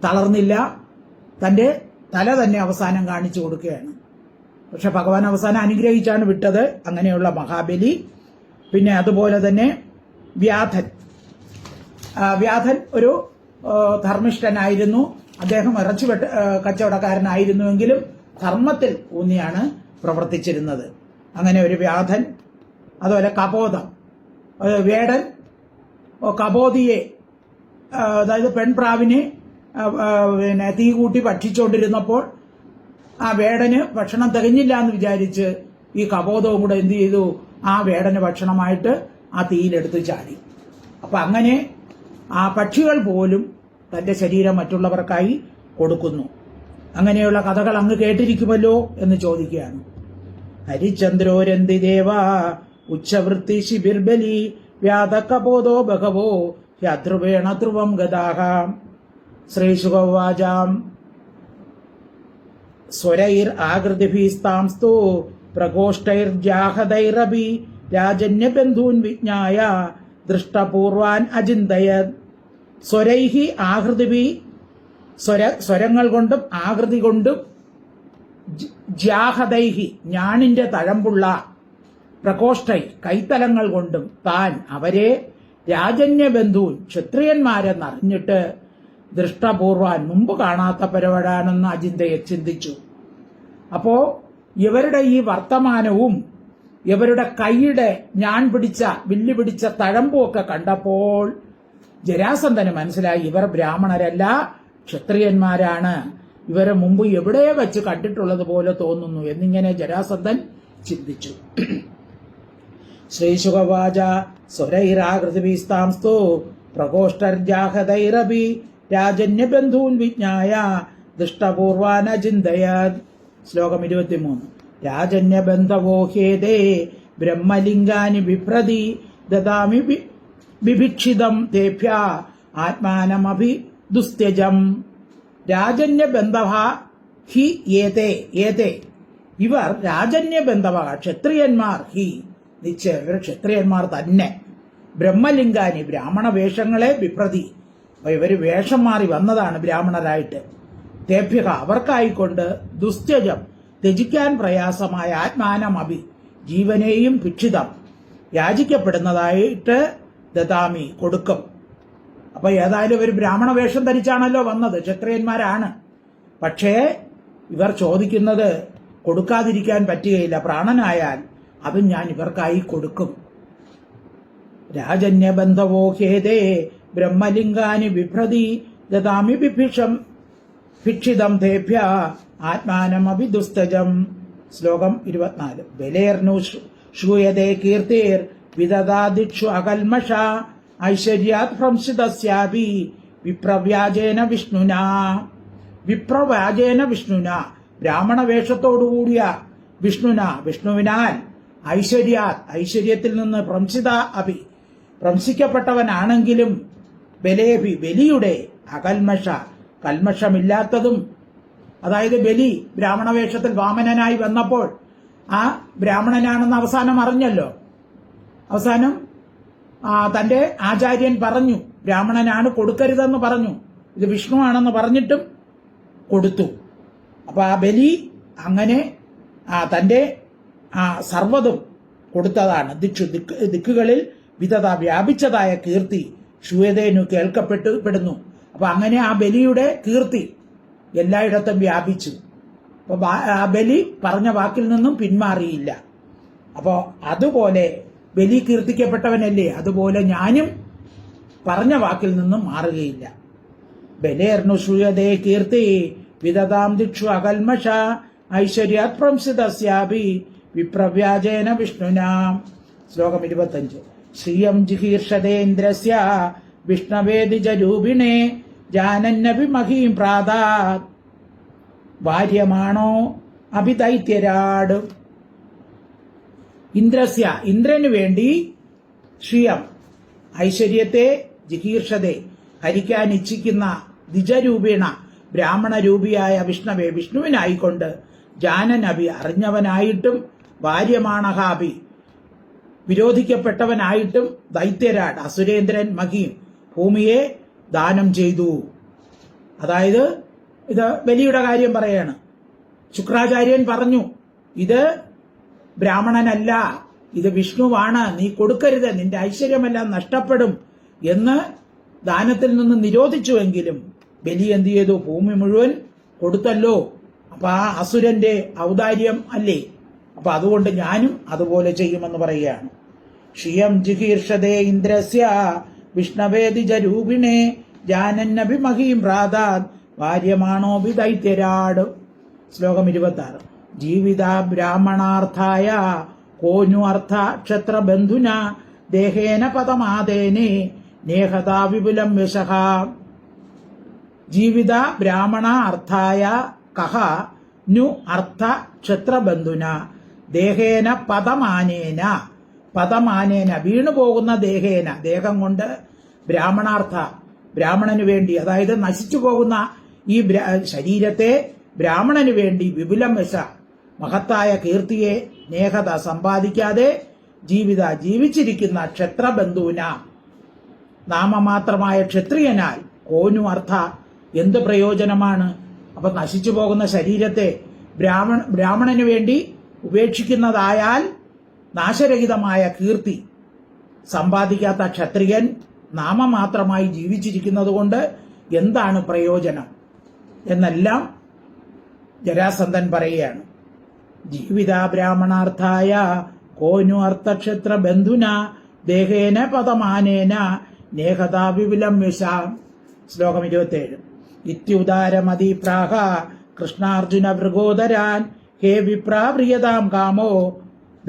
തളർന്നില്ല. തന്റെ തല തന്നെ അവസാനം കാണിച്ചു കൊടുക്കുകയാണ്. പക്ഷെ ഭഗവാൻ അവസാനം അനുഗ്രഹിച്ചാണ് വിട്ടത്. അങ്ങനെയുള്ള മഹാബലി. പിന്നെ അതുപോലെ തന്നെ വ്യാധൻ ഒരു ധർമ്മിഷ്ഠനായിരുന്നു. അദ്ദേഹം ഇറച്ചി കച്ചവടക്കാരനായിരുന്നുവെങ്കിലും ധർമ്മത്തിൽ ഊന്നിയാണ് പ്രവർത്തിച്ചിരുന്നത്. അങ്ങനെ ഒരു വ്യാധൻ. അതുപോലെ വേടൻ കബോധിയെ, അതായത് പെൺപ്രാവിനെ പിന്നെ തീ കൂട്ടി ഭക്ഷിച്ചുകൊണ്ടിരുന്നപ്പോൾ ആ വേടന് ഭക്ഷണം തികഞ്ഞില്ല എന്ന് വിചാരിച്ച് ഈ കബോധവും കൂടെ എന്ത് ചെയ്തു? ആ വേടന് ഭക്ഷണമായിട്ട് ആ തീയിലെടുത്ത് ചാടി. അപ്പൊ അങ്ങനെ ആ പക്ഷികൾ പോലും തന്റെ ശരീരം മറ്റുള്ളവർക്കായി കൊടുക്കുന്നു. അങ്ങനെയുള്ള കഥകൾ അങ്ങ് കേട്ടിരിക്കുമല്ലോ എന്ന് ചോദിക്കുകയാണ്. ഹരിചന്ദ്രോരന്തി ദേവ ഉച്ചവൃത്തി ശിബിർബലി വ്യാധകബോധോ ബഹവോ ഹ്യധ്രുവേണ ധ്രുവം ഗതാഹ. ശ്രീശുകവാചാം സ്വരൈർ ആകൃതിഭിസ്താംസ്തു പ്രകോഷ്ടൈർജാഹതൈരപി രാജന്യബന്ധൂൻ വിജ്ഞായ ദൃഷ്ടപൂർവാൻ അചിന്തയത്. സ്വരൈഹി ആകൃതിഭി, സ്വരങ്ങൾ കൊണ്ടും ആകൃതി കൊണ്ടും, ജാഹതൈഹി ഞാണിന്റെ തഴമ്പുള്ള, പ്രകോഷ്ടൈ കൈത്തലങ്ങൾ കൊണ്ടും താൻ അവരെ രാജന്യബന്ധൂൻ ക്ഷത്രിയന്മാരെന്നറിഞ്ഞിട്ട് ദൃഷ്ടപൂർവാൻ മുമ്പ് കാണാത്ത പരവടാണെന്ന് അചിന്തയെ ചിന്തിച്ചു. അപ്പോ ഇവരുടെ ഈ വർത്തമാനവും ഇവരുടെ കൈയുടെ വില്ല് പിടിച്ച തഴമ്പുമൊക്കെ കണ്ടപ്പോൾ ജരാസന്ധന് മനസ്സിലായി, ഇവർ ബ്രാഹ്മണരല്ല, ക്ഷത്രിയന്മാരാണ്. ഇവരെ മുമ്പ് എവിടെ വെച്ച് കണ്ടിട്ടുള്ളത് പോലെ തോന്നുന്നു എന്നിങ്ങനെ ജരാസന്ധൻ ചിന്തിച്ചു. ശ്രീശുകവാച സ്വരൈരാകൃതിഭിസ്താംസ്തു പ്രകോഷ്ടർജാഹതൈരപി രാജന്യബന്ധൂൻ വിജ്ഞായ ദൃഷ്ടപൂർവാൻ അചിന്തയത്. ശ്ലോകം 23. രാജന്യബന്ധവോ ഹേതേ ബ്രഹ്മലിംഗാനി ബിഭ്രതി ദദാമി ബിഭിക്ഷിതം തേഭ്യ ആത്മാനമഭി ദുസ്ത്യജം. രാജന്യബന്ധവ ഹി ഏതേ ഇവർ രാജന്യബന്ധവ ക്ഷത്രിയന്മാർ ഹി നിശ്ചയം ഇവർ ക്ഷത്രിയന്മാർ തന്നെ. ബ്രഹ്മലിംഗാനി ബ്രാഹ്മണ വേഷങ്ങളെ ബിഭ്രതി അപ്പൊ ഇവര് വേഷം മാറി വന്നതാണ് ബ്രാഹ്മണരായിട്ട്. തേഭ്യക അവർക്കായിക്കൊണ്ട് ദുസ്ത്യജം ത്യജിക്കാൻ പ്രയാസമായ ആത്മാനമഭി ജീവനെയും ഭിക്ഷിതം യാചിക്കപ്പെടുന്നതായിട്ട് ദദാമി കൊടുക്കും. അപ്പൊ ഏതായാലും ഒരു ബ്രാഹ്മണ വേഷം ധരിച്ചാണല്ലോ വന്നത്, ക്ഷത്രിയന്മാരാണ്. പക്ഷേ ഇവർ ചോദിക്കുന്നത് കൊടുക്കാതിരിക്കാൻ പറ്റുകയില്ല, പ്രാണനായാൽ അതും ഞാൻ ഇവർക്കായി കൊടുക്കും. രാജന്യബന്ധവോ ഹേതേ ബ്രഹ്മലിംഗാനി ബിഭ്രതി ദദാമി ബിഭിഷം ഭിക്ഷിതം തേഭ്യ ആത്മാനമഭി ദുസ്തജം. ശ്ലോകം 24. ബലേർനു ശ്രൂയതേ കീർത്തിർ വിദദാദിക്ഷു അകൽമഷ ഐശ്വര്യാത് ഭ്രംശിതസ്യാപി വിപ്രവ്യാജേന വിഷ്ണുനാ. വിപ്രവ്യാജേന വിഷ്ണുന ബ്രാഹ്മണ വേഷത്തോടുകൂടിയ വിഷ്ണുവിനാൽ ഐശ്വര്യത്തിൽ നിന്ന് ഭ്രംശിത അഭി ഭ്രംശിക്കപ്പെട്ടവനാണെങ്കിലും ബലേഭി ബലിയുടെ അകൽമഷ കൽമഷമില്ലാത്തതും. അതായത് ബലി ബ്രാഹ്മണ വേഷത്തിൽ വാമനനായി വന്നപ്പോൾ ആ ബ്രാഹ്മണനാണെന്ന് അവസാനം അറിഞ്ഞല്ലോ. അവസാനം തന്റെ ആചാര്യൻ പറഞ്ഞു ബ്രാഹ്മണനാണ്, കൊടുക്കരുതെന്ന് പറഞ്ഞു. ഇത് വിഷ്ണുവാണെന്ന് പറഞ്ഞിട്ടും കൊടുത്തു. അപ്പൊ ആ ബലി അങ്ങനെ തന്റെ സർവ്വതും കൊടുത്തതാണ്. ദിക്കുകളിൽ വിധത വ്യാപിച്ചതായ കീർത്തി ശൂയതേനു കേൾക്കപ്പെടുന്നു. അപ്പൊ അങ്ങനെ ആ ബലിയുടെ കീർത്തി എല്ലായിടത്തും വ്യാപിച്ചു. അപ്പൊ ആ ബലി പറഞ്ഞ വാക്കിൽ നിന്നും പിന്മാറിയില്ല. അപ്പോ അതുപോലെ ബലി കീർത്തിക്കപ്പെട്ടവനല്ലേ, അതുപോലെ ഞാനും പറഞ്ഞ വാക്കിൽ നിന്നും മാറുകയില്ല. ബലേർണു ശ്രൂയതേ കീർത്തി വിദതാം ദിക്ഷു അകൽമഷ ഐശ്വര്യാത് പ്രംസിതസ്യാപി വിപ്രവ്യാജേന വിഷ്ണുനാ. ശ്ലോകം 25. ശ്രിയം ജിഹീർഷതേന്ദ്രസ്യ വിഷ്ണവേദിജരൂപിണേ ജാനന്നഭി മഹീം പ്രാതാത് വാര്യമാണോ അഭിദൈത്യരാട്. ഇന്ദ്രസ്യ ഇന്ദ്രനു വേണ്ടി ശ്രിയം ഐശ്വര്യത്തെ ജിഹീർഷതെ ഹരിക്കാൻ ഇച്ഛിക്കുന്ന ദ്വിജരൂപേണ ബ്രാഹ്മണ രൂപിയായ വിഷ്ണുവിനായിക്കൊണ്ട് ജാനനഭി അറിഞ്ഞവനായിട്ടും വാര്യമാണഹാഭി വിരോധിക്കപ്പെട്ടവനായിട്ടും ദൈത്യരാട് അസുരേന്ദ്രൻ മഹീം ഭൂമിയെ ദാനം ചെയ്തു. അതായത് ഇത് ബലിയുടെ കാര്യം പറയാണ്. ശുക്രാചാര്യൻ പറഞ്ഞു ഇത് ബ്രാഹ്മണനല്ല, ഇത് വിഷ്ണുവാണ്, നീ കൊടുക്കരുത്, നിന്റെ ഐശ്വര്യമെല്ലാം നഷ്ടപ്പെടും എന്ന് ദാനത്തിൽ നിന്ന് നിരോധിച്ചുവെങ്കിലും ബലി എന്ത് ചെയ്തു? ഭൂമി മുഴുവൻ കൊടുത്തല്ലോ. അപ്പൊ ആ അസുരന്റെ ഔദാര്യം അല്ലേ? അപ്പൊ അതുകൊണ്ട് ഞാനും അതുപോലെ ചെയ്യുമെന്ന് പറയുകയാണ്. ഷിയം ജിഹീർഷതേ ഇന്ദ്രസ്യ വിഷ്ണവേദിജരൂപിണേ ജാനന്നഭി മഹീം പ്രാതാത് വാര്യമാണോഭി ദൈത്യരാട്. ശ്ലോകം 26. ജീവിത ബ്രാഹ്മണാർത്ഥായ കോനു അർത്ഥ ക്ഷത്രബന്ധുന ദേഹേന പദമാദേനെ നേഹതാ വിപുലം യശഃ. ജീവിത ബ്രാഹ്മണ അർത്ഥായ കഹ നു അർത്ഥ ക്ഷത്രബന്ധുന ദേഹേന പദമാനേന വീണുപോകുന്ന ദേഹേന ദേഹം കൊണ്ട് ബ്രാഹ്മണാർത്ഥ ബ്രാഹ്മണന് വേണ്ടി, അതായത് നശിച്ചു പോകുന്ന ഈ ശരീരത്തെ ബ്രാഹ്മണന് വേണ്ടി വിപുലം യശ മഹത്തായ കീർത്തിയെ നേഹത സമ്പാദിക്കാതെ ജീവിച്ചിരിക്കുന്ന ക്ഷത്രബന്ധുവിന നാമമാത്രമായ ക്ഷത്രിയനാൽ കോനു അർത്ഥ എന്ത് പ്രയോജനമാണ്? അപ്പൊ നശിച്ചു പോകുന്ന ശരീരത്തെ ബ്രാഹ്മണന് വേണ്ടി ഉപേക്ഷിക്കുന്നതായാൽ നാശരഹിതമായ കീർത്തി സമ്പാദിക്കാത്ത ക്ഷത്രിയൻ നാമമാത്രമായി ജീവിച്ചിരിക്കുന്നത് കൊണ്ട് എന്താണ് പ്രയോജനം എന്നെല്ലാം ജരാസന്ധൻ പറയുകയാണ്. ജീവിത ബ്രാഹ്മണാർത്ഥായ കോനു അർത്ഥക്ഷത്ര ബന്ധുന ദേഹേന പദമാനേന നേഹതാ വിപുലം യശാം. ശ്ലോകം 27. ഇത്യുദാരമതി പ്രാഹ കൃഷ്ണാർജുന വൃഗോദരാൻ ഹേ വിപ്രാപ്രിയതാം കാമോ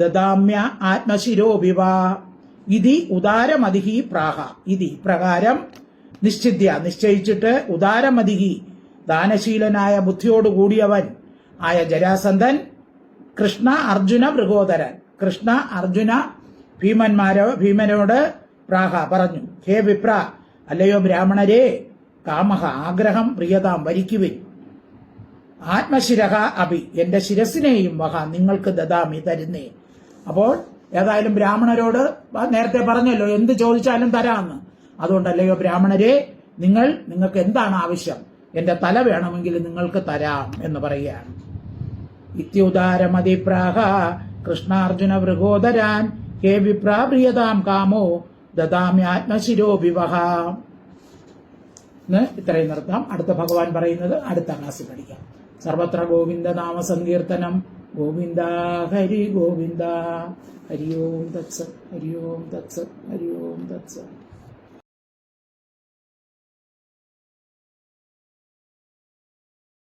ദദാമ്യ ആത്മശിരോഭിവ. ഇതി ഉദാരമതിഹി പ്രാഹ. ഇതി പ്രകാരം നിശ്ചയിച്ചിട്ട് ഉദാരമതിഹി ദാനശീലനായ ബുദ്ധിയോടുകൂടിയവൻ ആയ ജരാസന്ധൻ കൃഷ്ണ അർജുന വൃഗോദരൻ കൃഷ്ണ അർജുന ഭീമനോട് പ്രാഹ പറഞ്ഞു, ഹേ വിപ്ര, അല്ലയോ ബ്രാഹ്മണരെ, കാമഹ ആഗ്രഹം പ്രിയതാം വരിക്കുവിൻ, ആത്മശിരഹ അഭി എന്റെ ശിരസിനെയും വഹ നിങ്ങൾക്ക് ദദാമി തരുന്നേ. അപ്പോൾ ഏതായാലും ബ്രാഹ്മണരോട് നേരത്തെ പറഞ്ഞല്ലോ എന്ത് ചോദിച്ചാലും തരാമെന്ന്. അതുകൊണ്ടല്ലയോ ബ്രാഹ്മണരെ, നിങ്ങൾക്ക് എന്താണ് ആവശ്യം, എന്റെ തല വേണമെങ്കിൽ നിങ്ങൾക്ക് തരാം എന്ന് പറയുകയാണ്. ഇത്യുദാരമതിപ്രാഹ കൃഷ്ണാർജുന വൃഗോദരാൻ ഹേ വിപ്രാപ്രിയതാം കാമോ ദദാമ്യാത്മശിരോഭിവഹ. ഇത്രയും നിർത്താം. അടുത്ത ഭഗവാൻ പറയുന്നത് അടുത്ത ക്ലാസ്സിൽ പഠിക്കാം. സർവത്ര ഗോവിന്ദ നാമ സങ്കീർത്തനം. ഗോവിന്ദ ഹരി ഗോവിന്ദ. ഹരി ഓം തത്സത്, ഹരി ഓം തത്സത്, ഹരി ഓം തത്സത്.